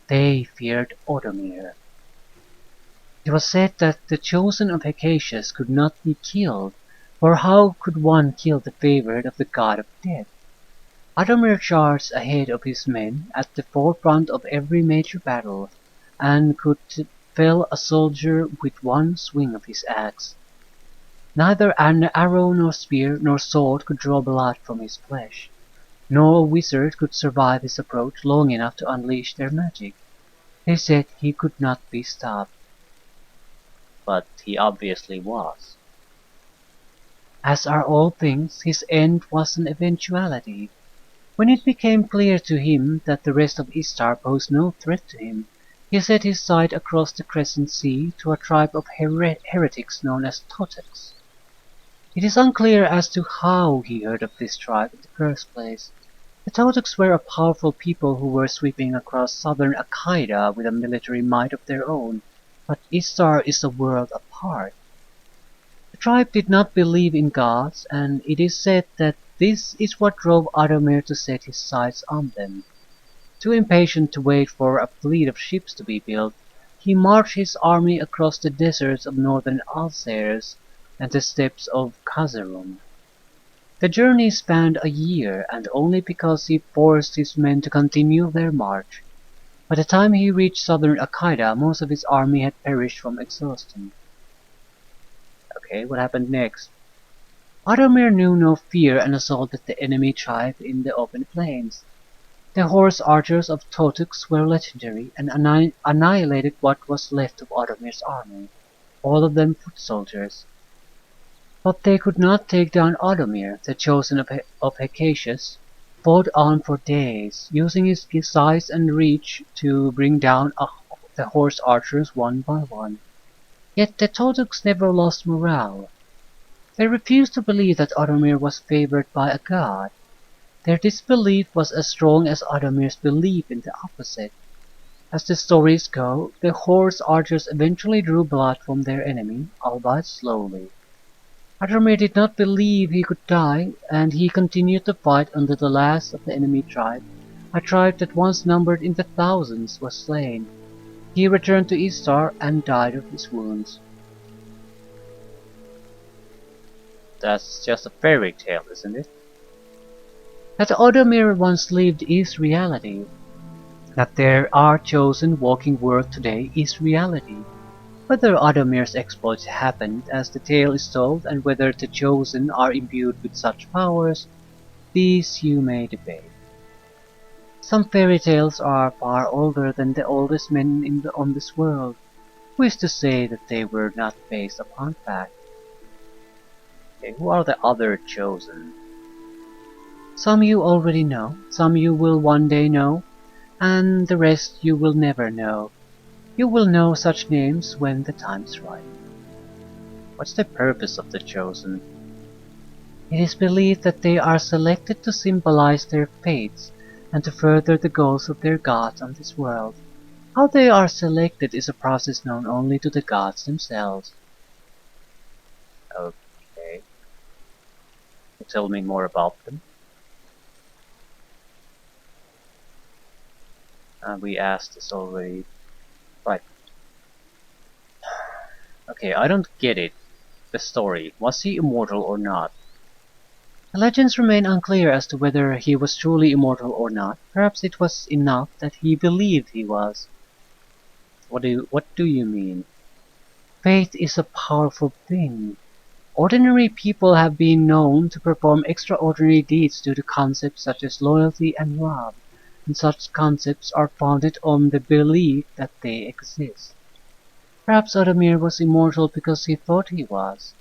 [SPEAKER 1] They feared Odomir. It was said that the chosen of Acacius could not be killed, for how could one kill the favorite of the god of death? Odomir charged ahead of his men at the forefront of every major battle, and could fell a soldier with one swing of his axe. Neither an arrow nor spear nor sword could draw blood from his flesh. No wizard could survive his approach long enough to unleash their magic. They said he could not be stopped. But he obviously was. As are all things, his end was an eventuality. When it became clear to him that the rest of Istar posed no threat to him, he set his sight across the Crescent Sea to a tribe of heretics known as Totex. It is unclear as to how he heard of this tribe in the first place. The Totex were a powerful people who were sweeping across southern Achaia with a military might of their own, but Istar is a world apart. The tribe did not believe in gods, and it is said that this is what drove Adomir to set his sights on them. Too impatient to wait for a fleet of ships to be built, he marched his army across the deserts of northern Alsace and the steppes of Kazarun. The journey spanned a year, and only because he forced his men to continue their march. By the time he reached southern Achaia, most of his army had perished from exhaustion. Okay, what happened next? Adomir knew no fear and assaulted the enemy tribe in the open plains. The horse archers of Totex were legendary and annihilated what was left of Adomir's army, all of them foot soldiers. But they could not take down Adomir, the chosen of Acacius, fought on for days, using his size and reach to bring down the horse archers one by one. Yet the Totex never lost morale. They refused to believe that Adomir was favored by a god. Their disbelief was as strong as Adomir's belief in the opposite. As the stories go, the horse archers eventually drew blood from their enemy, albeit slowly. Adomir did not believe he could die, and he continued to fight until the last of the enemy tribe, a tribe that once numbered in the thousands, was slain. He returned to Istar and died of his wounds. That's just a fairy tale, isn't it? That Odomir once lived is reality. That there are chosen walking world today is reality. Whether Odomir's exploits happened as the tale is told and whether the chosen are imbued with such powers, these you may debate. Some fairy tales are far older than the oldest men on this world, who is to say that they were not based upon fact. Okay, who are the other chosen? Some you already know, some you will one day know, and the rest you will never know. You will know such names when the time's right. What's the purpose of the chosen? It is believed that they are selected to symbolize their fates and to further the goals of their gods on this world. How they are selected is a process known only to the gods themselves. Okay. Tell me more about them. We asked this already. Right. Okay, I don't get it. The story. Was he immortal or not? The legends remain unclear as to whether he was truly immortal or not. Perhaps it was enough that he believed he was. What do you mean? Faith is a powerful thing. Ordinary people have been known to perform extraordinary deeds due to concepts such as loyalty and love, and such concepts are founded on the belief that they exist. Perhaps Adamir was immortal because he thought he was.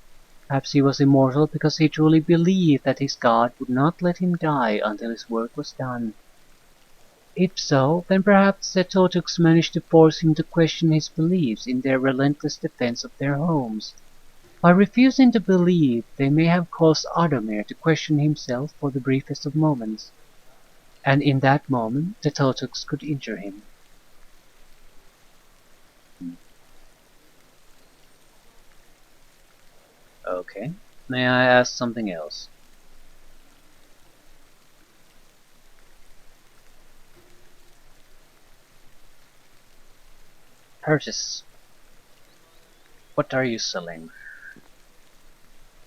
[SPEAKER 1] Perhaps he was immortal because he truly believed that his god would not let him die until his work was done. If so, then perhaps the Totuks managed to force him to question his beliefs in their relentless defense of their homes. By refusing to believe, they may have caused Adamir to question himself for the briefest of moments. And in that moment, the Totuks could injure him. Okay. May I ask something else? Purchase. What are you selling?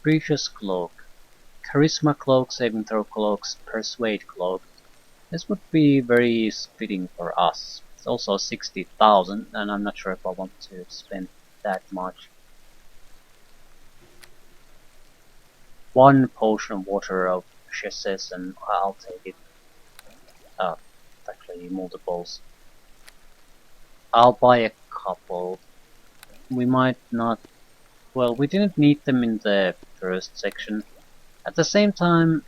[SPEAKER 1] Precious cloak. Charisma cloak, saving throw cloaks, persuade cloak. This would be very fitting for us. It's also 60,000 and I'm not sure if I want to spend that much. One potion of water of chassis and I'll take it. Actually multiples. I'll buy a couple. We might not... Well, we didn't need them in the first section. At the same time,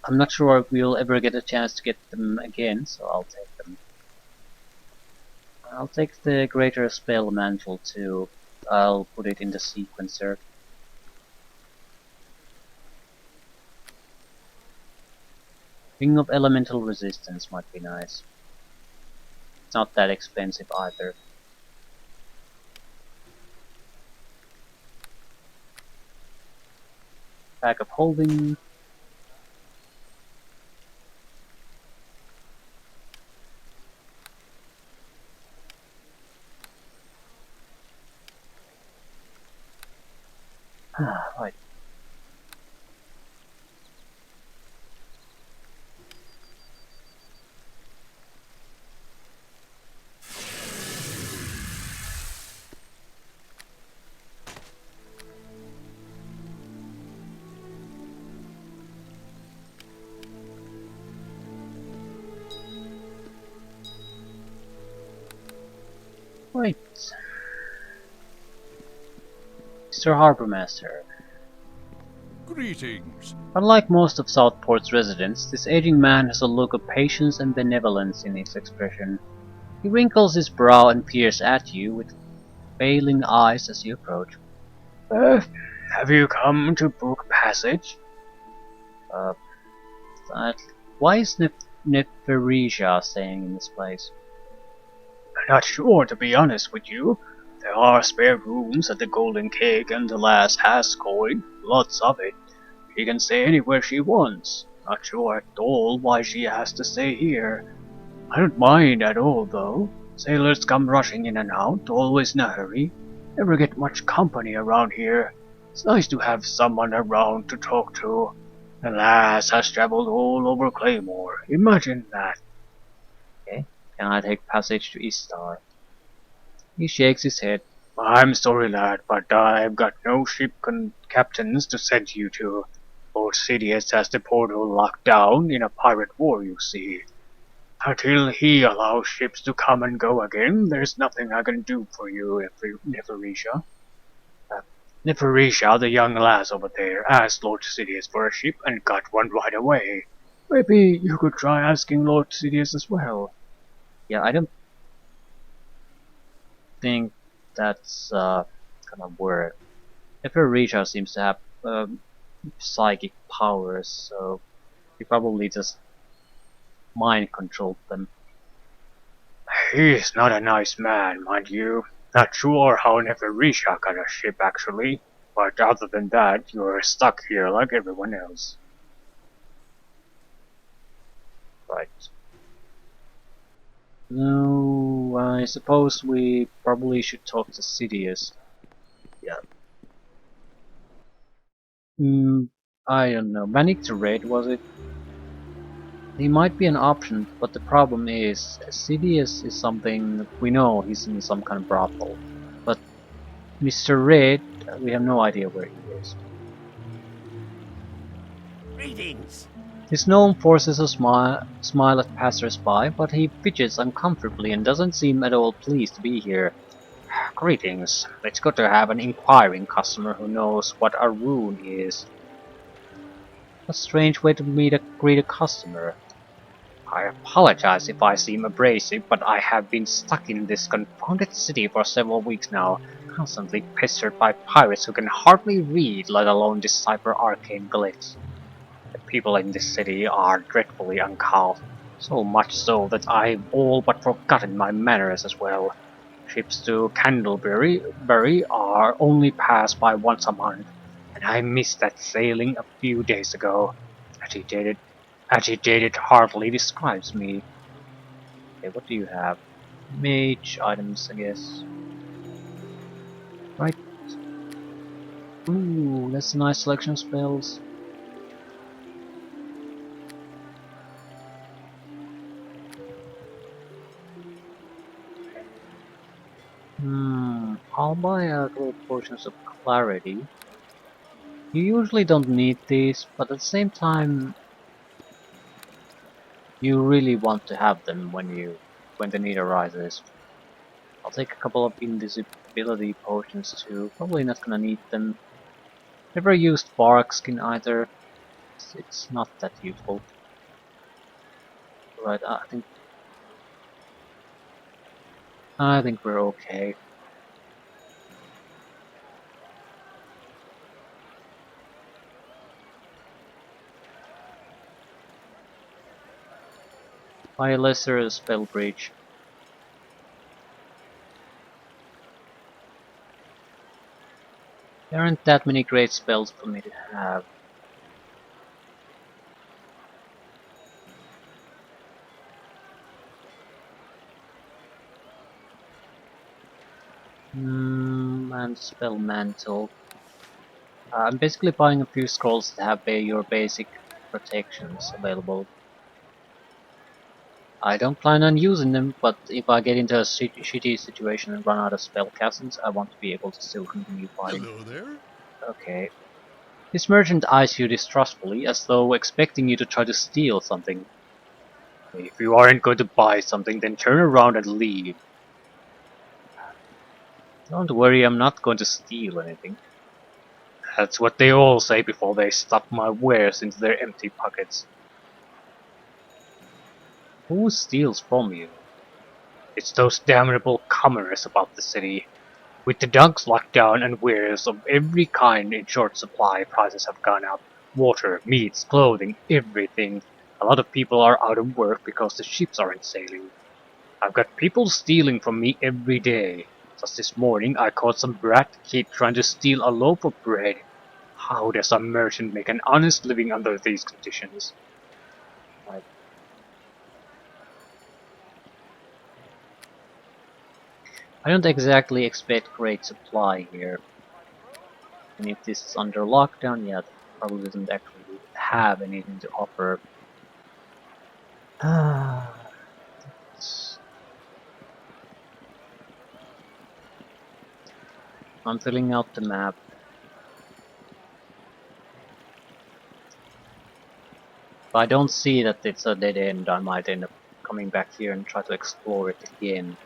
[SPEAKER 1] I'm not sure if we'll ever get a chance to get them again, so I'll take them. I'll take the Greater Spell Mantle too. I'll put it in the sequencer. Ring of Elemental Resistance might be nice. It's not that expensive either. Pack of Holding. Right. Right. Mr. Harbormaster.
[SPEAKER 2] Greetings.
[SPEAKER 1] Unlike most of Southport's residents, this aging man has a look of patience and benevolence in his expression. He wrinkles his brow and peers at you with failing eyes as you approach.
[SPEAKER 3] Have you come to book passage?
[SPEAKER 1] Uh, why is Neferija staying in this place?
[SPEAKER 3] I'm not sure, to be honest with you. There are spare rooms at the Golden Cake and the last Has coin, lots of it. She can stay anywhere she wants. Not sure at all why she has to stay here. I don't mind at all, though. Sailors come rushing in and out, always in a hurry. Never get much company around here. It's nice to have someone around to talk to. The lass has traveled all over Claymore. Imagine that.
[SPEAKER 1] Okay, can I take passage to Istar? He shakes his head.
[SPEAKER 3] I'm sorry, lad, but I've got no ship captains to send you to. Lord Sidious has the portal locked down in a pirate war, you see. Until he allows ships to come and go again, there's nothing I can do for you, Neferisha. Neferisha, the young lass over there, asked Lord Sidious for a ship and got one right away. Maybe you could try asking Lord Sidious as well.
[SPEAKER 1] Yeah, I don't think that's gonna work. Risha seems to have psychic powers, so he probably just mind controlled them.
[SPEAKER 3] He's not a nice man, mind you. Not sure how Neferisha got a ship actually, but other than that, you're stuck here like everyone else.
[SPEAKER 1] Right. No, I suppose we probably should talk to Sidious.
[SPEAKER 3] Yeah.
[SPEAKER 1] Hmm, I don't know. Manic to raid, was it? He might be an option, but the problem is, Sidious is something we know he's in some kind of brothel. But Mr. Red, we have no idea where he is.
[SPEAKER 2] Greetings.
[SPEAKER 1] His gnome forces a smile at passers-by, but he fidgets uncomfortably and doesn't seem at all pleased to be here. Greetings. It's good to have an inquiring customer who knows what a rune is. A strange way to greet a customer. I apologize if I seem abrasive, but I have been stuck in this confounded city for several weeks now, constantly pestered by pirates who can hardly read, let alone decipher arcane glyphs. The people in this city are dreadfully uncouth, so much so that I've all but forgotten my manners as well. Ships to Candleberry are only passed by once a month, and I missed that sailing a few days ago. Agitated, agitated hardly describes me. Okay, what do you have? Mage items, I guess. Right. Ooh, that's a nice selection of spells. I'll buy a couple of potions of clarity. You usually don't need these, but at the same time, you really want to have them when the need arises. I'll take a couple of invisibility potions too. Probably not gonna need them. Never used bark skin either. It's not that useful. Right, I think we're okay. Buy a lesser spell breach. There aren't that many great spells for me to have. And spell mantle. I'm basically buying a few scrolls that have your basic protections available. I don't plan on using them, but if I get into a shitty situation and run out of spell castings, I want to be able to still continue fighting.
[SPEAKER 2] Hello there.
[SPEAKER 1] Okay. This merchant eyes you distrustfully, as though expecting you to try to steal something.
[SPEAKER 3] If you aren't going to buy something, then turn around and leave.
[SPEAKER 1] Don't worry, I'm not going to steal anything.
[SPEAKER 3] That's what they all say before they stuff my wares into their empty pockets.
[SPEAKER 1] Who steals from you?
[SPEAKER 3] It's those damnable commoners about the city. With the docks locked down and wares of every kind in short supply, prices have gone up. Water, meats, clothing, everything. A lot of people are out of work because the ships aren't sailing. I've got people stealing from me every day. Just this morning I caught some brat kid trying to steal a loaf of bread. How does a merchant make an honest living under these conditions?
[SPEAKER 1] I don't exactly expect great supply here. And if this is under lockdown, yeah, it probably doesn't actually have anything to offer. I'm filling out the map. If I don't see that it's a dead end, I might end up coming back here and try to explore it again.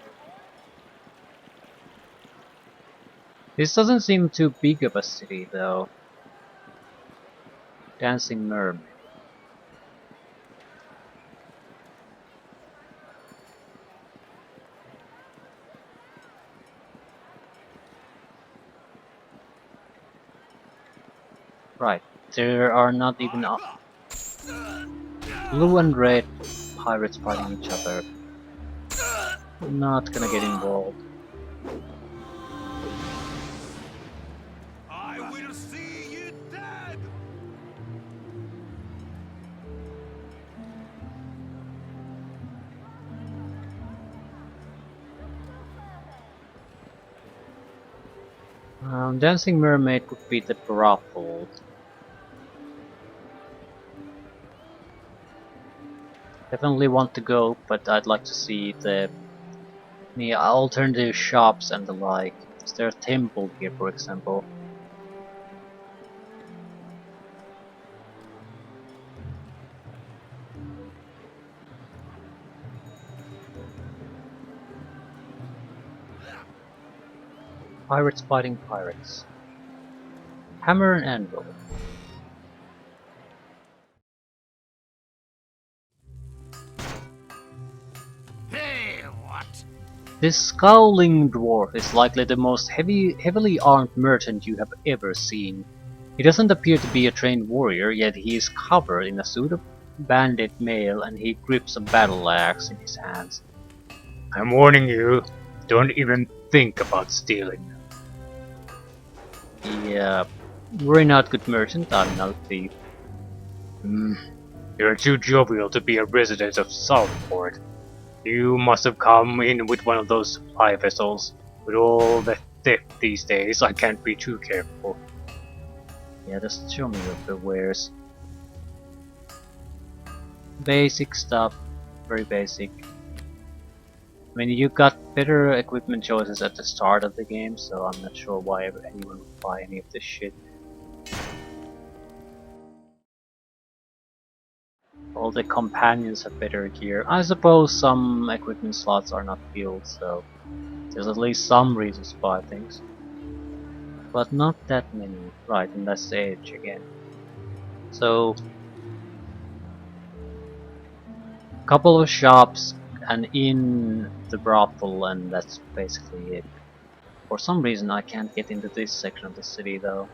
[SPEAKER 1] This doesn't seem too big of a city, though. Dancing Mermaid. Right, there are not even blue and red pirates fighting each other. We're not gonna get involved.
[SPEAKER 2] I will see you dead!
[SPEAKER 1] Dancing Mermaid would be the brothel. Definitely want to go, but I'd like to see the alternative shops and the like. Is there a temple here, for example? Pirates fighting pirates. Hammer and anvil.
[SPEAKER 2] Hey, what?
[SPEAKER 1] This scowling dwarf is likely the most heavily armed merchant you have ever seen. He doesn't appear to be a trained warrior, yet he is covered in a suit of bandit mail and he grips a battle axe in his hands.
[SPEAKER 3] I'm warning you, don't even think about stealing.
[SPEAKER 1] Yeah, we're not good merchant, I'm not a thief.
[SPEAKER 3] You're too jovial to be a resident of Southport. You must have come in with one of those supply vessels. With all the theft these days, I can't be too careful.
[SPEAKER 1] Yeah, just show me your wares. Basic stuff, very basic. I mean, you got better equipment choices at the start of the game, so I'm not sure why anyone would buy any of this shit. All the companions have better gear. I suppose some equipment slots are not filled, so there's at least some reasons to buy things. But not that many. Right, and that's the edge again. So, a couple of shops and in the brothel, and that's basically it. For some reason I can't get into this section of the city though.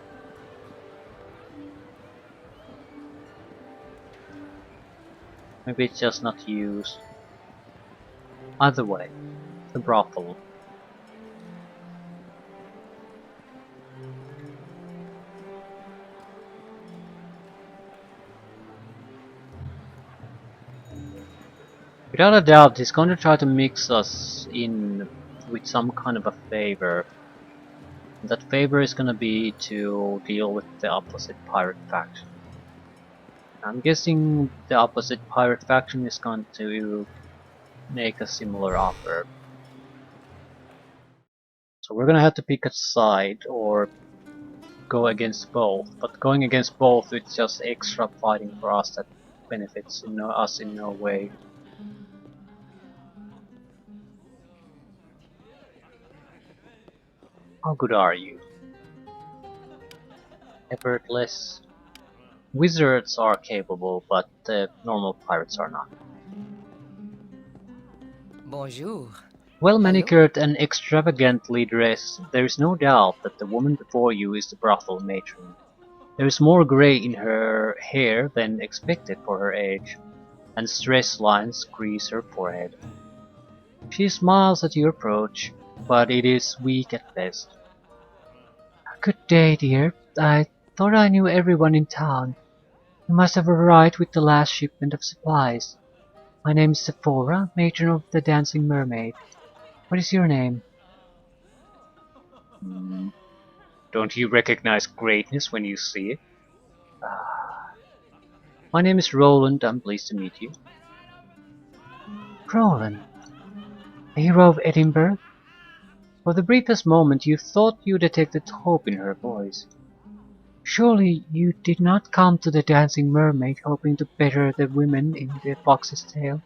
[SPEAKER 1] Maybe it's just not used. Either way, the brothel. Without a doubt, he's going to try to mix us in with some kind of a favor. That favor is going to be to deal with the opposite pirate faction. I'm guessing the opposite pirate faction is going to make a similar offer. So we're going to have to pick a side or go against both. But going against both, it's just extra fighting for us that benefits us in no way. How good are you? Effortless. Wizards are capable, but normal pirates are not.
[SPEAKER 5] Bonjour.
[SPEAKER 1] Well manicured and extravagantly dressed, there is no doubt that the woman before you is the brothel matron. There is more grey in her hair than expected for her age, and stress lines crease her forehead. She smiles at your approach, but it is weak at best. Good day, dear. I thought I knew everyone in town. You must have arrived with the last shipment of supplies. My name is Sephora, matron of the Dancing Mermaid. What is your name?
[SPEAKER 3] Don't you recognize greatness when you see it?
[SPEAKER 1] My name is Roland. I'm pleased to meet you.
[SPEAKER 4] Roland, a hero of Edinburgh?
[SPEAKER 1] For the briefest moment you thought you detected hope in her voice.
[SPEAKER 4] Surely you did not come to the Dancing Mermaid hoping to better the women in the Fox's Tale?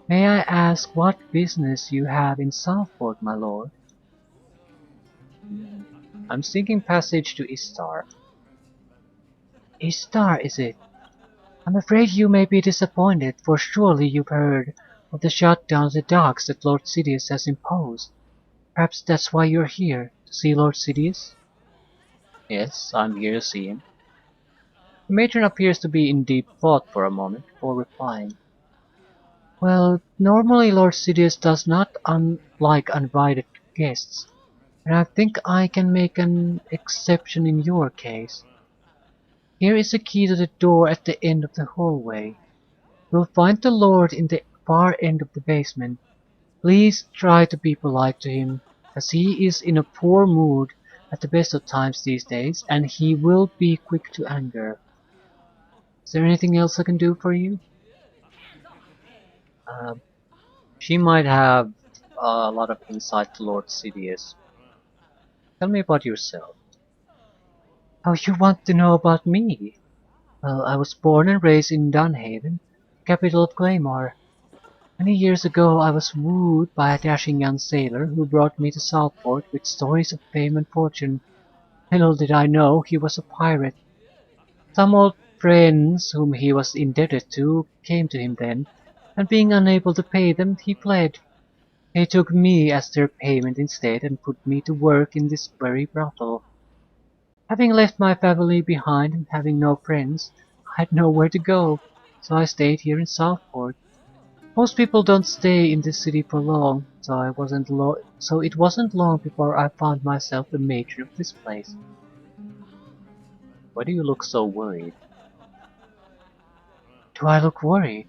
[SPEAKER 4] May I ask what business you have in Southport, my lord?
[SPEAKER 1] I'm seeking passage to Istar.
[SPEAKER 4] Istar, is it? I'm afraid you may be disappointed, for surely you've heard of the shutdown of the docks that Lord Sidious has imposed. Perhaps that's why you're here, to see Lord Sidious? Yes, I'm here to see him. The matron appears to be in deep thought for a moment before replying. Well, normally Lord Sidious does not like uninvited guests, and I think I can make an exception in your case. Here is the key to the door at the end of the hallway. You'll find the Lord in the far end of the basement. Please try to be polite to him, as he is in a poor mood at the best of times these days, and he will be quick to anger. Is there anything else I can do for you? Uh, she might have a lot of insight to Lord Sidious. Tell me about yourself. Oh, you want to know about me? Well, I was born and raised in Dunhaven, capital of Claymore. Many years ago I was wooed by a dashing young sailor who brought me to Southport with stories of fame and fortune. Little did I know he was a pirate. Some old friends whom he was indebted to came to him then, and being unable to pay them, he fled. They took me as their payment instead and put me to work in this very brothel. Having left my family behind and having no friends, I had nowhere to go, so I stayed here in Southport. Most people don't stay in this city for long, so it wasn't long before I found myself the matron of this place.
[SPEAKER 1] Why do you look so worried?
[SPEAKER 4] Do I look worried?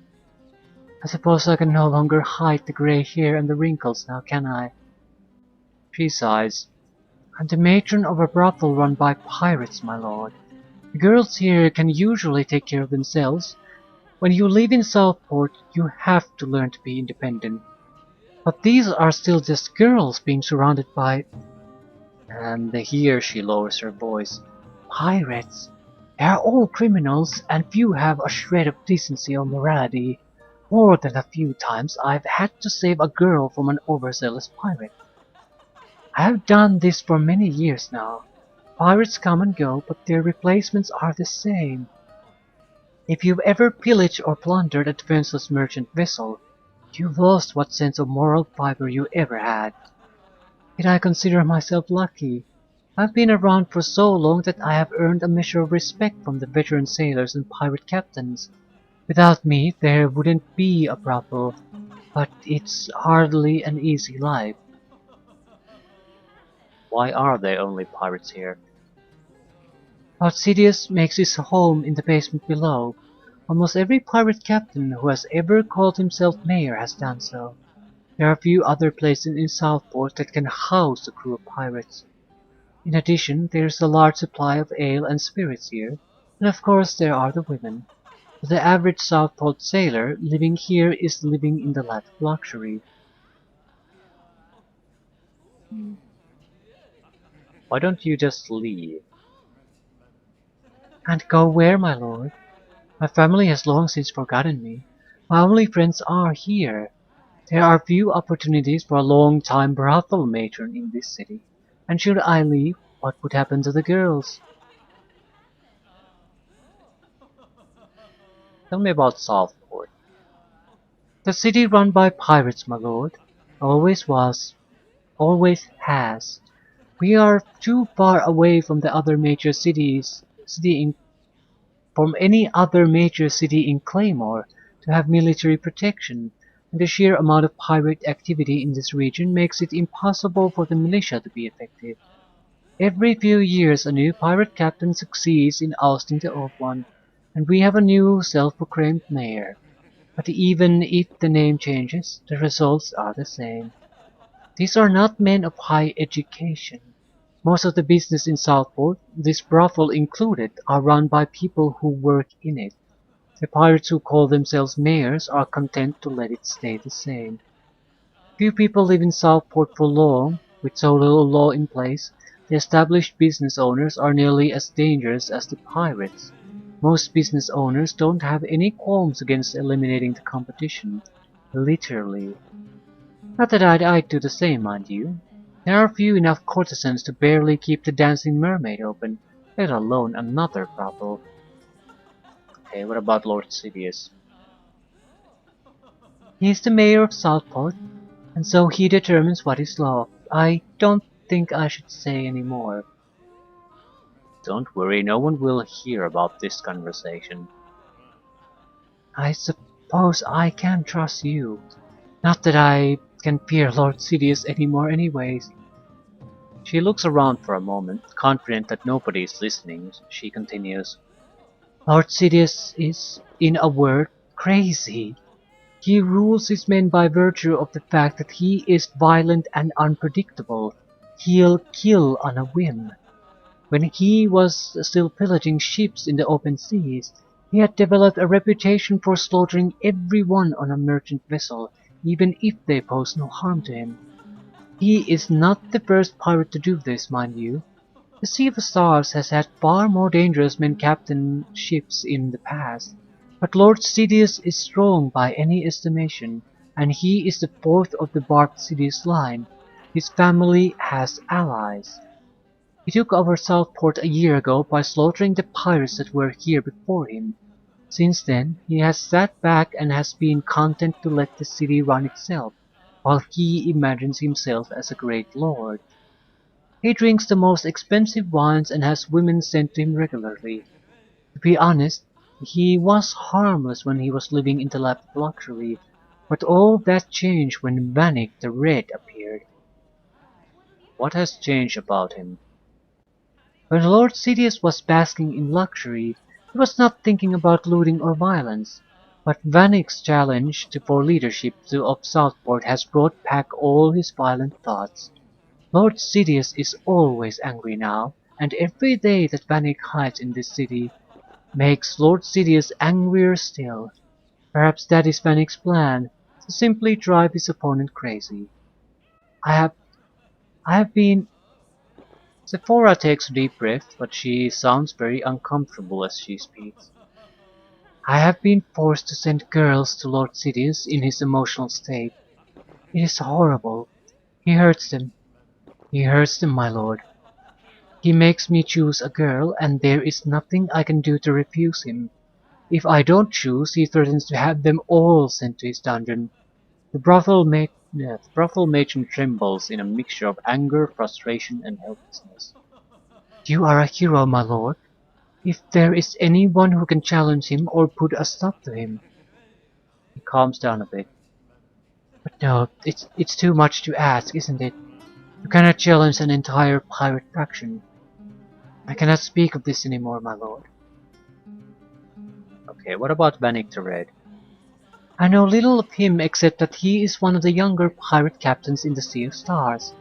[SPEAKER 4] I suppose I can no longer hide the grey hair and the wrinkles now, can I? She sighs. I'm the matron of a brothel run by pirates, my lord. The girls here can usually take care of themselves. When you live in Southport, you have to learn to be independent. But these are still just girls being surrounded by... And here she lowers her voice. Pirates. They are all criminals, and few have a shred of decency or morality. More than a few times I've had to save a girl from an overzealous pirate. I have done this for many years now. Pirates come and go, but their replacements are the same. If you've ever pillaged or plundered a defenseless merchant vessel, you've lost what sense of moral fiber you ever had. Yet I consider myself lucky. I've been around for so long that I have earned a measure of respect from the veteran sailors and pirate captains. Without me, there wouldn't be a brothel, but it's hardly an easy life.
[SPEAKER 1] Why are there only pirates here?
[SPEAKER 4] Lord Sidious makes his home in the basement below. Almost every pirate captain who has ever called himself mayor has done so. There are few other places in Southport that can house a crew of pirates. In addition, there is a large supply of ale and spirits here, and of course there are the women. But the average Southport sailor living here is living in the lap of luxury.
[SPEAKER 1] Why don't you just leave?
[SPEAKER 4] And go where, my lord? My family has long since forgotten me. My only friends are here. There are few opportunities for a long-time brothel matron in this city, and should I leave, what would happen to the girls?
[SPEAKER 1] Tell me about Southport.
[SPEAKER 4] The city run by pirates, my lord. Always was. Always has. We are too far away from the other major from any other major city in Claymore to have military protection, and the sheer amount of pirate activity in this region makes it impossible for the militia to be effective. Every few years a new pirate captain succeeds in ousting the old one, and we have a new self-proclaimed mayor. But even if the name changes, the results are the same. These are not men of high education. Most of the business in Southport, this brothel included, are run by people who work in it. The pirates who call themselves mayors are content to let it stay the same. Few people live in Southport for long. With so little law in place, the established business owners are nearly as dangerous as the pirates. Most business owners don't have any qualms against eliminating the competition. Literally. Not that I'd do the same, mind you. There are few enough courtesans to barely keep the Dancing Mermaid open, let alone another brothel.
[SPEAKER 1] Okay, what about Lord Sidious?
[SPEAKER 4] He is the mayor of Southport, and so he determines what is law. I don't think I should say any more.
[SPEAKER 1] Don't worry, no one will hear about this conversation.
[SPEAKER 4] I suppose I can trust you. Not that I can fear Lord Sidious anymore anyways.
[SPEAKER 1] She looks around for a moment, confident that nobody is listening. She continues,
[SPEAKER 4] Lord Sidious is, in a word, crazy. He rules his men by virtue of the fact that he is violent and unpredictable. He'll kill on a whim. When he was still pillaging ships in the open seas, he had developed a reputation for slaughtering everyone on a merchant vessel, even if they pose no harm to him. He is not the first pirate to do this, mind you. The Sea of Stars has had far more dangerous men captain ships in the past, but Lord Sidious is strong by any estimation, and he is the fourth of the barbed Sidious line. His family has allies. He took over Southport a year ago by slaughtering the pirates that were here before him. Since then, he has sat back and has been content to let the city run itself, while he imagines himself as a great lord. He drinks the most expensive wines and has women sent to him regularly. To be honest, he was harmless when he was living in the lap of luxury, but all that changed when Vanek the Red appeared.
[SPEAKER 1] what has changed about him?
[SPEAKER 4] When Lord Sidious was basking in luxury, he was not thinking about looting or violence, but Vanek's challenge for leadership of Southport has brought back all his violent thoughts. Lord Sidious is always angry now, and every day that Vanek hides in this city makes Lord Sidious angrier still. Perhaps that is Vanek's plan, to simply drive his opponent crazy. I have I have been Sephora takes a deep breath, but she sounds very uncomfortable as she speaks. I have been forced to send girls to Lord Sidious in his emotional state. It is horrible. He hurts them. He hurts them, my lord. He makes me choose a girl, and there is nothing I can do to refuse him. If I don't choose, he threatens to have them all sent to his dungeon. The brothel matron trembles in a mixture of anger, frustration, and helplessness. You are a hero, my lord. If there is anyone who can challenge him or put a stop to him.
[SPEAKER 1] He calms down a bit.
[SPEAKER 4] But no, it's too much to ask, isn't it? You cannot challenge an entire pirate faction. I cannot speak of this anymore, my lord.
[SPEAKER 1] Okay, what about Vanek the Red?
[SPEAKER 4] I know little of him except that he is one of the younger pirate captains in the Sea of Stars.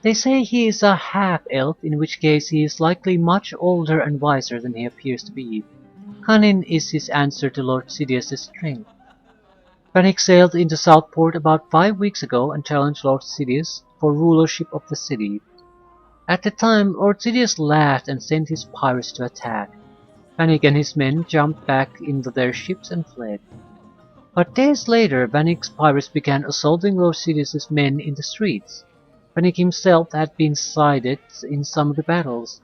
[SPEAKER 4] They say he is a half-elf, in which case he is likely much older and wiser than he appears to be. Cunning is his answer to Lord Sidious's strength. Vanek sailed into Southport about 5 weeks ago and challenged Lord Sidious for rulership of the city. At the time, Lord Sidious laughed and sent his pirates to attack. Vanek and his men jumped back into their ships and fled. But days later, Vanek's pirates began assaulting Lord Sidious's men in the streets. Vanek himself had been sighted in some of the battles.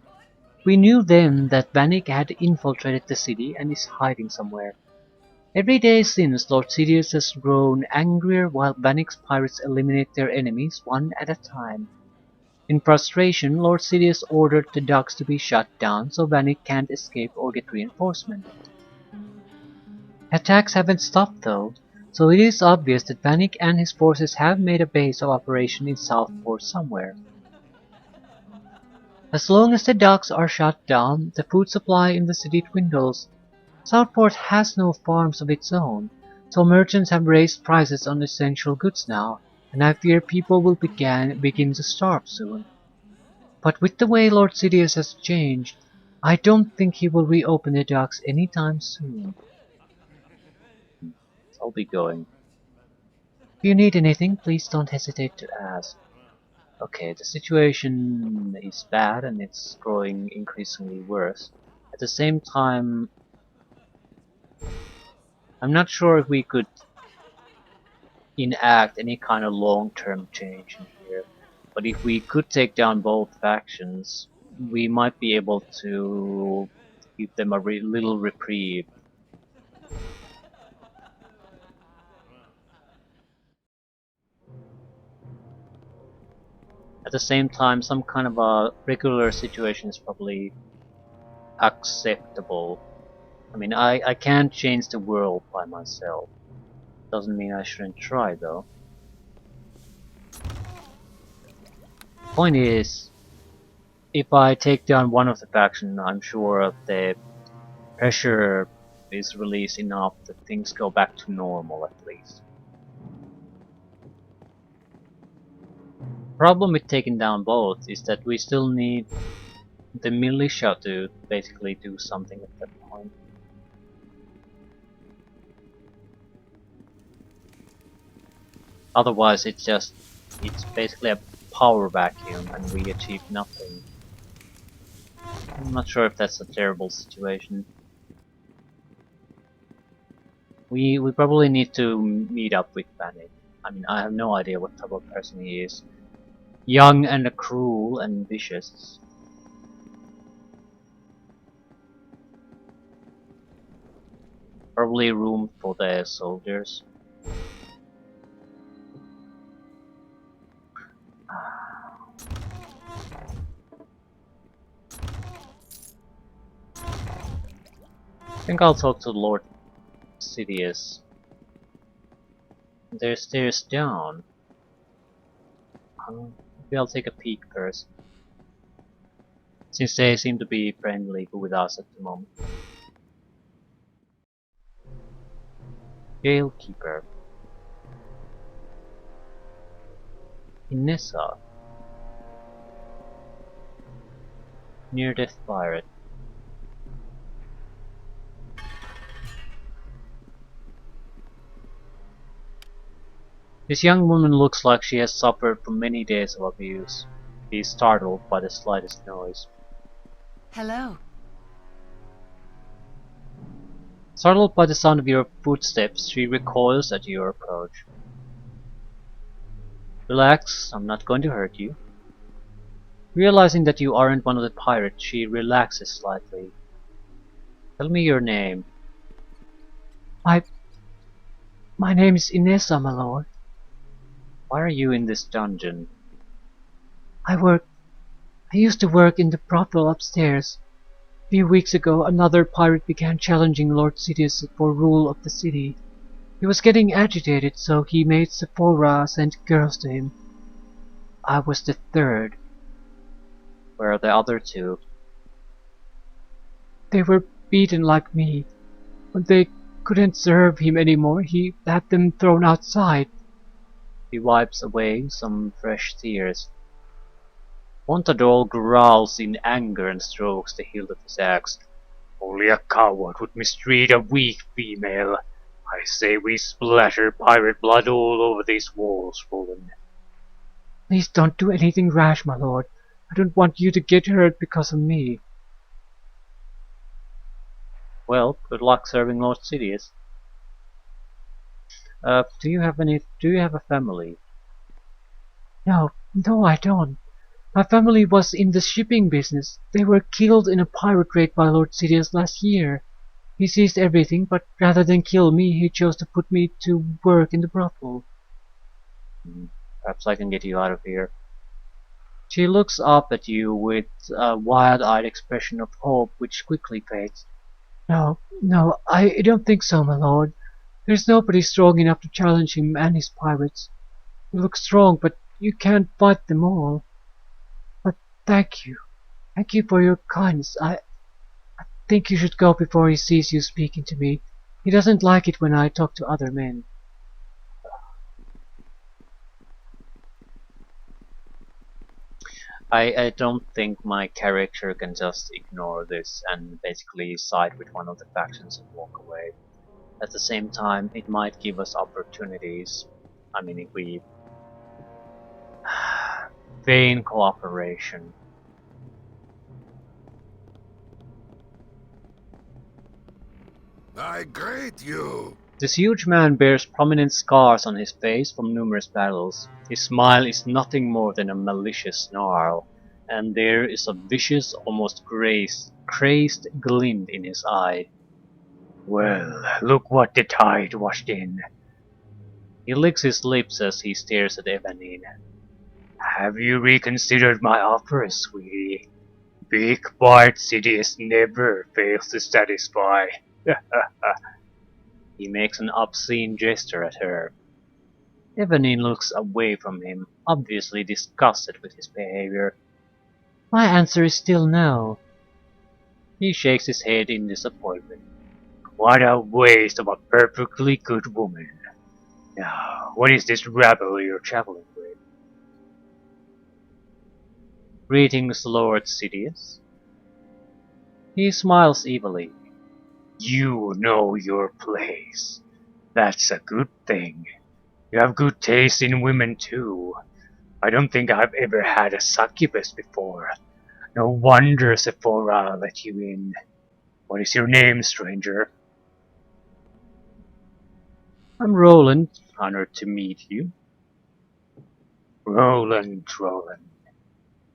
[SPEAKER 4] We knew then that Vanek had infiltrated the city and is hiding somewhere. Every day since, Lord Sidious has grown angrier while Vanek's pirates eliminate their enemies one at a time. In frustration, Lord Sidious ordered the docks to be shut down so Vanek can't escape or get reinforcement. Attacks haven't stopped though, so it is obvious that Vanek and his forces have made a base of operation in Southport somewhere. As long as the docks are shut down, the food supply in the city dwindles. Southport has no farms of its own, so merchants have raised prices on essential goods now, and I fear people will begin to starve soon. But with the way Lord Sidious has changed, I don't think he will reopen the docks anytime soon.
[SPEAKER 1] I'll be going.
[SPEAKER 4] If you need anything, please don't hesitate to ask.
[SPEAKER 1] Okay, the situation is bad and it's growing increasingly worse. At the same time, I'm not sure if we could enact any kind of long-term change in here. But if we could take down both factions, we might be able to give them a little reprieve. At the same time, some kind of a regular situation is probably acceptable. I mean, I can't change the world by myself. Doesn't mean I shouldn't try though. Point is, if I take down one of the faction, I'm sure the pressure is released enough that things go back to normal at least. Problem with taking down both is that we still need the militia to basically do something at that point. Otherwise it's basically a power vacuum and we achieve nothing. I'm not sure if that's a terrible situation. We probably need to meet up with Bandit. I mean, I have no idea what type of person he is. Young and cruel and vicious. Probably room for the soldiers. I think I'll talk to Lord Sidious. There's stairs down. Maybe I'll take a peek first. Since they seem to be friendly with us at the moment. Gatekeeper. Inessa. Near-death pirate. This young woman looks like she has suffered from many days of abuse. She is startled by the slightest noise.
[SPEAKER 5] Hello.
[SPEAKER 1] Startled by the sound of your footsteps, she recoils at your approach. Relax, I'm not going to hurt you. Realizing that you aren't one of the pirates, she relaxes slightly. Tell me your name.
[SPEAKER 4] My name is Inessa, my lord.
[SPEAKER 1] Why are you in this dungeon?
[SPEAKER 4] I used to work in the brothel upstairs. A few weeks ago, another pirate began challenging Lord Sidious for rule of the city. He was getting agitated, so he made Sephora send girls to him. I was the third.
[SPEAKER 1] Where are the other two?
[SPEAKER 4] They were beaten like me. When they couldn't serve him anymore, he had them thrown outside.
[SPEAKER 1] He wipes away some fresh tears. Montador growls in anger and strokes the hilt of his axe.
[SPEAKER 3] Only a coward would mistreat a weak female. I say we splatter pirate blood all over these walls, woman.
[SPEAKER 4] Please don't do anything rash, my lord. I don't want you to get hurt because of me.
[SPEAKER 1] Well, good luck serving Lord Sidious. Do you have a family?
[SPEAKER 4] No, I don't. My family was in the shipping business. They were killed in a pirate raid by Lord Sidious last year. He seized everything, but rather than kill me, he chose to put me to work in the brothel.
[SPEAKER 1] Perhaps I can get you out of here. She looks up at you with a wild-eyed expression of hope which quickly fades.
[SPEAKER 4] No, I don't think so, my lord. There's nobody strong enough to challenge him and his pirates. You look strong, but you can't fight them all. But thank you. Thank you for your kindness. I think you should go before he sees you speaking to me. He doesn't like it when I talk to other men.
[SPEAKER 1] I don't think my character can just ignore this and basically side with one of the factions and walk away. At the same time, it might give us opportunities. I mean, if we feign cooperation.
[SPEAKER 2] I greet you.
[SPEAKER 1] This huge man bears prominent scars on his face from numerous battles. His smile is nothing more than a malicious snarl, and there is a vicious, almost crazed glint in his eye.
[SPEAKER 3] Well, look what the tide washed in.
[SPEAKER 1] He licks his lips as he stares at Evanine.
[SPEAKER 3] Have you reconsidered my offer, sweetie? Big White Sidious never fails to satisfy.
[SPEAKER 1] He makes an obscene gesture at her. Evelyn looks away from him, obviously disgusted with his behavior.
[SPEAKER 4] My answer is still no.
[SPEAKER 1] He shakes his head in disappointment.
[SPEAKER 3] What a waste of a perfectly good woman. Now, what is this rabble you're traveling with?
[SPEAKER 1] Greetings, Lord Sidious. He smiles evilly.
[SPEAKER 3] You know your place. That's a good thing. You have good taste in women too. I don't think I've ever had a succubus before. No wonder Sephora let you in. What is your name, stranger?
[SPEAKER 1] I'm Roland, honored to meet you.
[SPEAKER 3] Roland.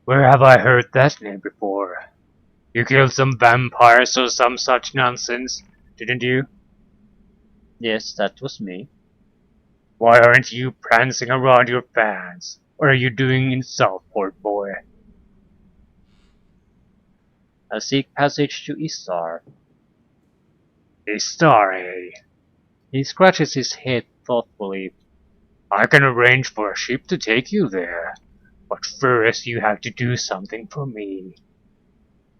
[SPEAKER 3] Where have I heard that name before? You killed some vampires or some such nonsense, didn't you?
[SPEAKER 1] Yes, that was me.
[SPEAKER 3] Why aren't you prancing around your fans? What are you doing in Southport, boy?
[SPEAKER 1] I seek passage to Istar.
[SPEAKER 3] Istar, eh?
[SPEAKER 1] He scratches his head thoughtfully.
[SPEAKER 3] I can arrange for a ship to take you there. But first you have to do something for me.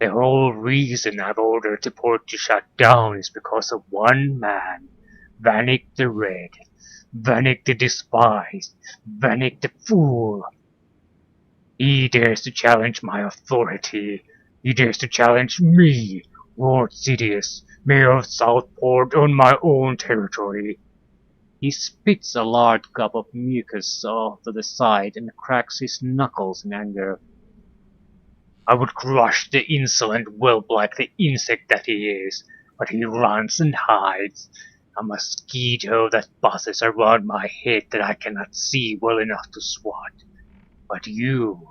[SPEAKER 3] The whole reason I've ordered the port to shut down is because of one man, Vanek the Red, Vanek the Despised, Vanek the Fool. He dares to challenge my authority. He dares to challenge me, Lord Sidious, Mayor of Southport, on my own territory.
[SPEAKER 1] He spits a large gob of mucus off to the side and cracks his knuckles in anger.
[SPEAKER 3] I would crush the insolent whelp like the insect that he is, but he runs and hides. A mosquito that buzzes around my head that I cannot see well enough to swat. But you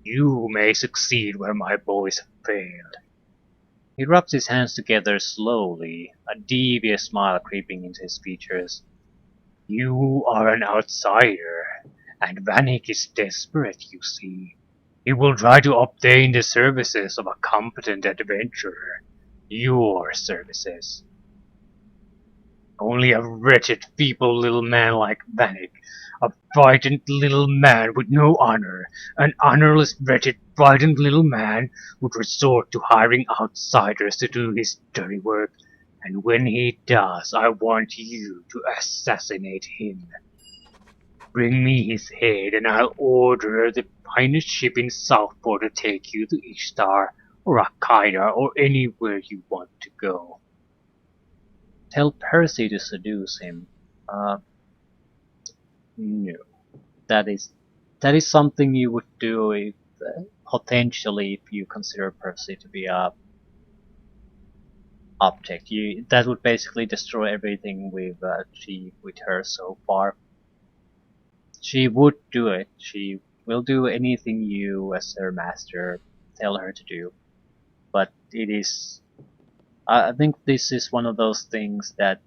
[SPEAKER 3] may succeed where my boys have failed.
[SPEAKER 1] He rubs his hands together slowly, a devious smile creeping into his features.
[SPEAKER 3] You are an outsider, and Vanek is desperate, you see. He will try to obtain the services of a competent adventurer. Your services. Only a wretched, feeble little man like Vanek, a frightened little man with no honor, an honorless, wretched, frightened little man would resort to hiring outsiders to do his dirty work, and when he does, I want you to assassinate him. Bring me his head, and I'll order the finest ship in Southport to take you to Istar, or Akaida, or anywhere you want to go.
[SPEAKER 1] Tell Percy to seduce him. No. That is something you would do if potentially if you consider Percy to be a object. That would basically destroy everything we've achieved with her so far. She would do it. She will do anything you, as her master, tell her to do. But it is. I think this is one of those things that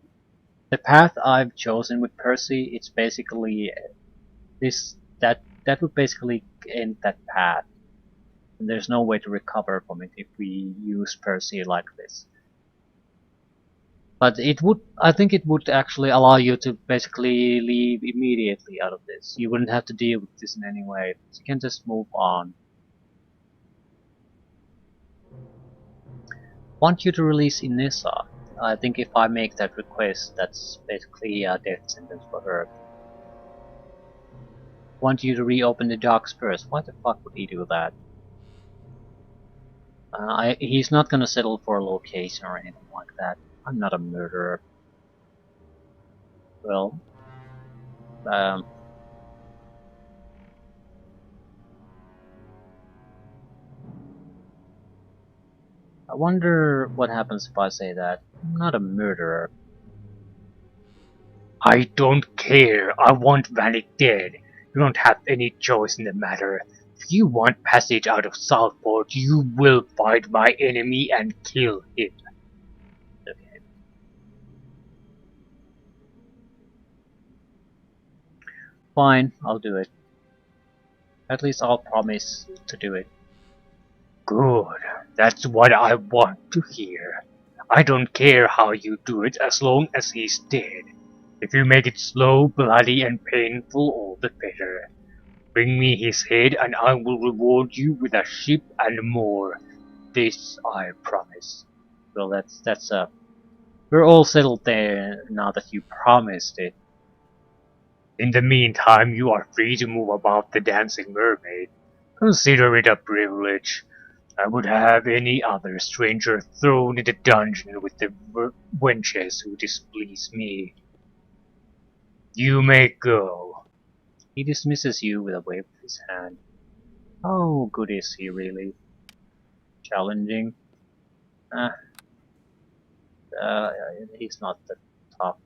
[SPEAKER 1] the path I've chosen with Percy. It's basically this that would basically end that path. And there's no way to recover from it if we use Percy like this. But I think it would actually allow you to basically leave immediately out of this. You wouldn't have to deal with this in any way. You can just move on. Want you to release Inessa. I think if I make that request, that's basically a death sentence for her. Want you to reopen the Dark Spurs. Why the fuck would he do that? He's not gonna settle for a location or anything like that. I'm not a murderer. Well, um, I wonder what happens if I say that. I'm not a murderer.
[SPEAKER 3] I don't care. I want Vanek dead. You don't have any choice in the matter. If you want passage out of Southport, you will fight my enemy and kill him.
[SPEAKER 1] Okay. Fine, I'll do it. At least I'll promise to do it.
[SPEAKER 3] Good. That's what I want to hear. I don't care how you do it as long as he's dead. If you make it slow, bloody, and painful, all the better. Bring me his head and I will reward you with a ship and more. This I promise.
[SPEAKER 1] Well, that's we're all settled there now that you promised it.
[SPEAKER 3] In the meantime, you are free to move about the dancing mermaid. Consider it a privilege. I would have any other stranger thrown in the dungeon with the wenches who displease me. You may go.
[SPEAKER 1] He dismisses you with a wave of his hand. How good is he really? Challenging? Ah, uh, he's not that tough.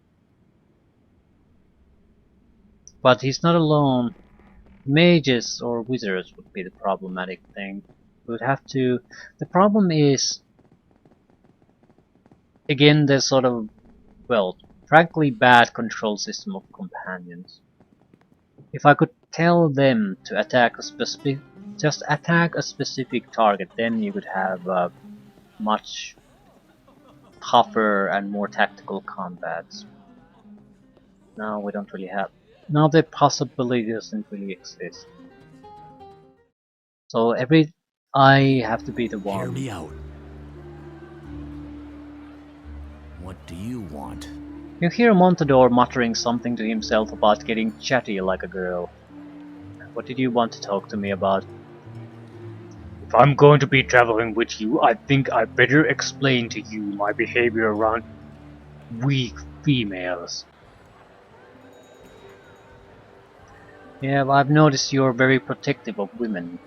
[SPEAKER 1] But he's not alone. Mages or wizards would be the problematic thing. We would have to... The problem is, again, the sort of, well, frankly bad control system of companions. If I could tell them to attack a specific... Just attack a specific target, then you could have much tougher and more tactical combats. Now we don't really have... Now the possibility doesn't really exist. So I have to be the one.
[SPEAKER 2] Hear me out. What do you want?
[SPEAKER 1] You hear Montador muttering something to himself about getting chatty like a girl. What did you want to talk to me about?
[SPEAKER 3] If I'm going to be traveling with you, I think I better explain to you my behavior around weak females.
[SPEAKER 1] Yeah, I've noticed you're very protective of women.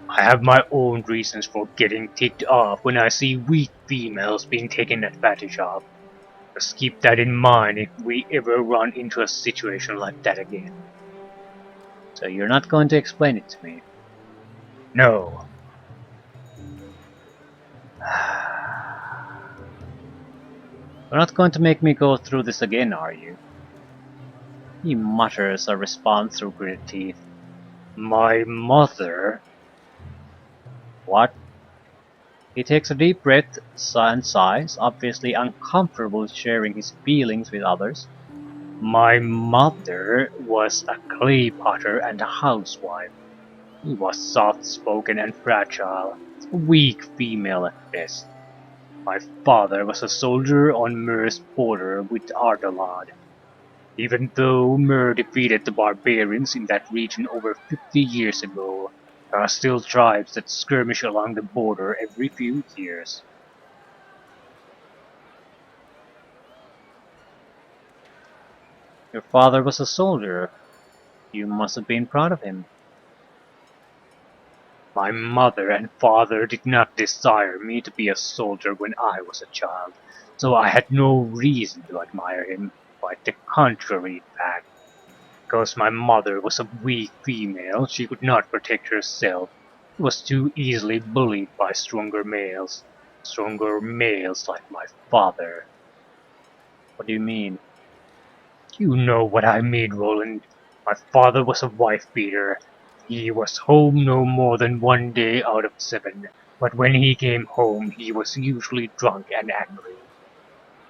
[SPEAKER 3] I have my own reasons for getting ticked off when I see weak females being taken advantage of. Just keep that in mind if we ever run into a situation like that again.
[SPEAKER 1] So you're not going to explain it to me?
[SPEAKER 3] No.
[SPEAKER 1] You're not going to make me go through this again, are you? He mutters a response through gritted teeth.
[SPEAKER 3] My mother?
[SPEAKER 1] What? He takes a deep breath and sighs, obviously uncomfortable with sharing his feelings with others.
[SPEAKER 3] My mother was a clay potter and a housewife. He was soft-spoken and fragile, a weak female at best. My father was a soldier on Mur's border with Arterra. Even though Mur defeated the barbarians in that region over 50 years ago, there are still tribes that skirmish along the border every few years.
[SPEAKER 1] Your father was a soldier. You must have been proud of him.
[SPEAKER 3] My mother and father did not desire me to be a soldier when I was a child, so I had no reason to admire him, quite the contrary in fact. Because my mother was a weak female, she could not protect herself. She was too easily bullied by stronger males like my father.
[SPEAKER 1] What do you mean?
[SPEAKER 3] You know what I mean, Roland. My father was a wife-beater. He was home no more than one day out of 7, but when he came home he was usually drunk and angry.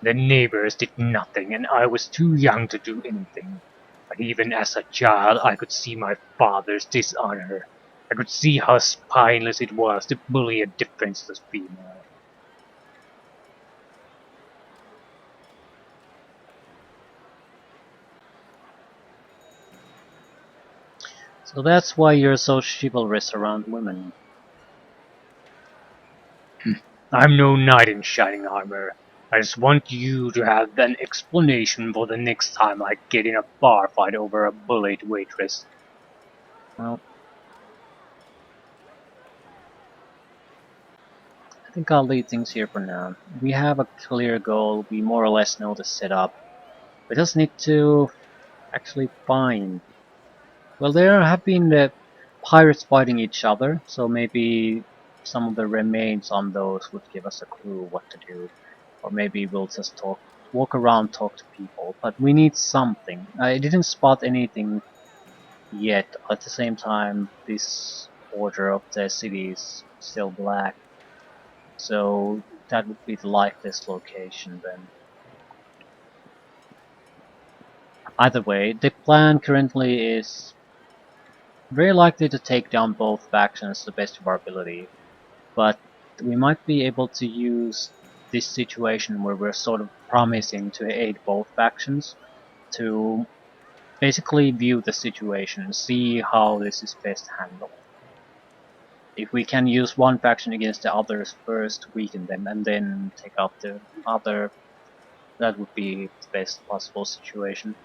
[SPEAKER 3] The neighbors did nothing and I was too young to do anything. But even as a child I could see my father's dishonor. I could see how spineless it was to bully a defenseless female.
[SPEAKER 1] So that's why you're so chivalrous around women.
[SPEAKER 3] I'm no knight in shining armor. I just want you to have an explanation for the next time I get in a bar fight over a bullied waitress.
[SPEAKER 1] Well, I think I'll leave things here for now. We have a clear goal, we more or less know the setup. We just need to actually find... Well, there have been the pirates fighting each other, so maybe some of the remains on those would give us a clue what to do. Or maybe we'll just walk around, talk to people. But we need something. I didn't spot anything yet. At the same time, this border of the city is still black. So that would be the likeliest location then. Either way, the plan currently is very likely to take down both factions to the best of our ability, but we might be able to use this situation where we're sort of promising to aid both factions to basically view the situation and see how this is best handled. If we can use one faction against the others first, weaken them, and then take out the other, that would be the best possible situation.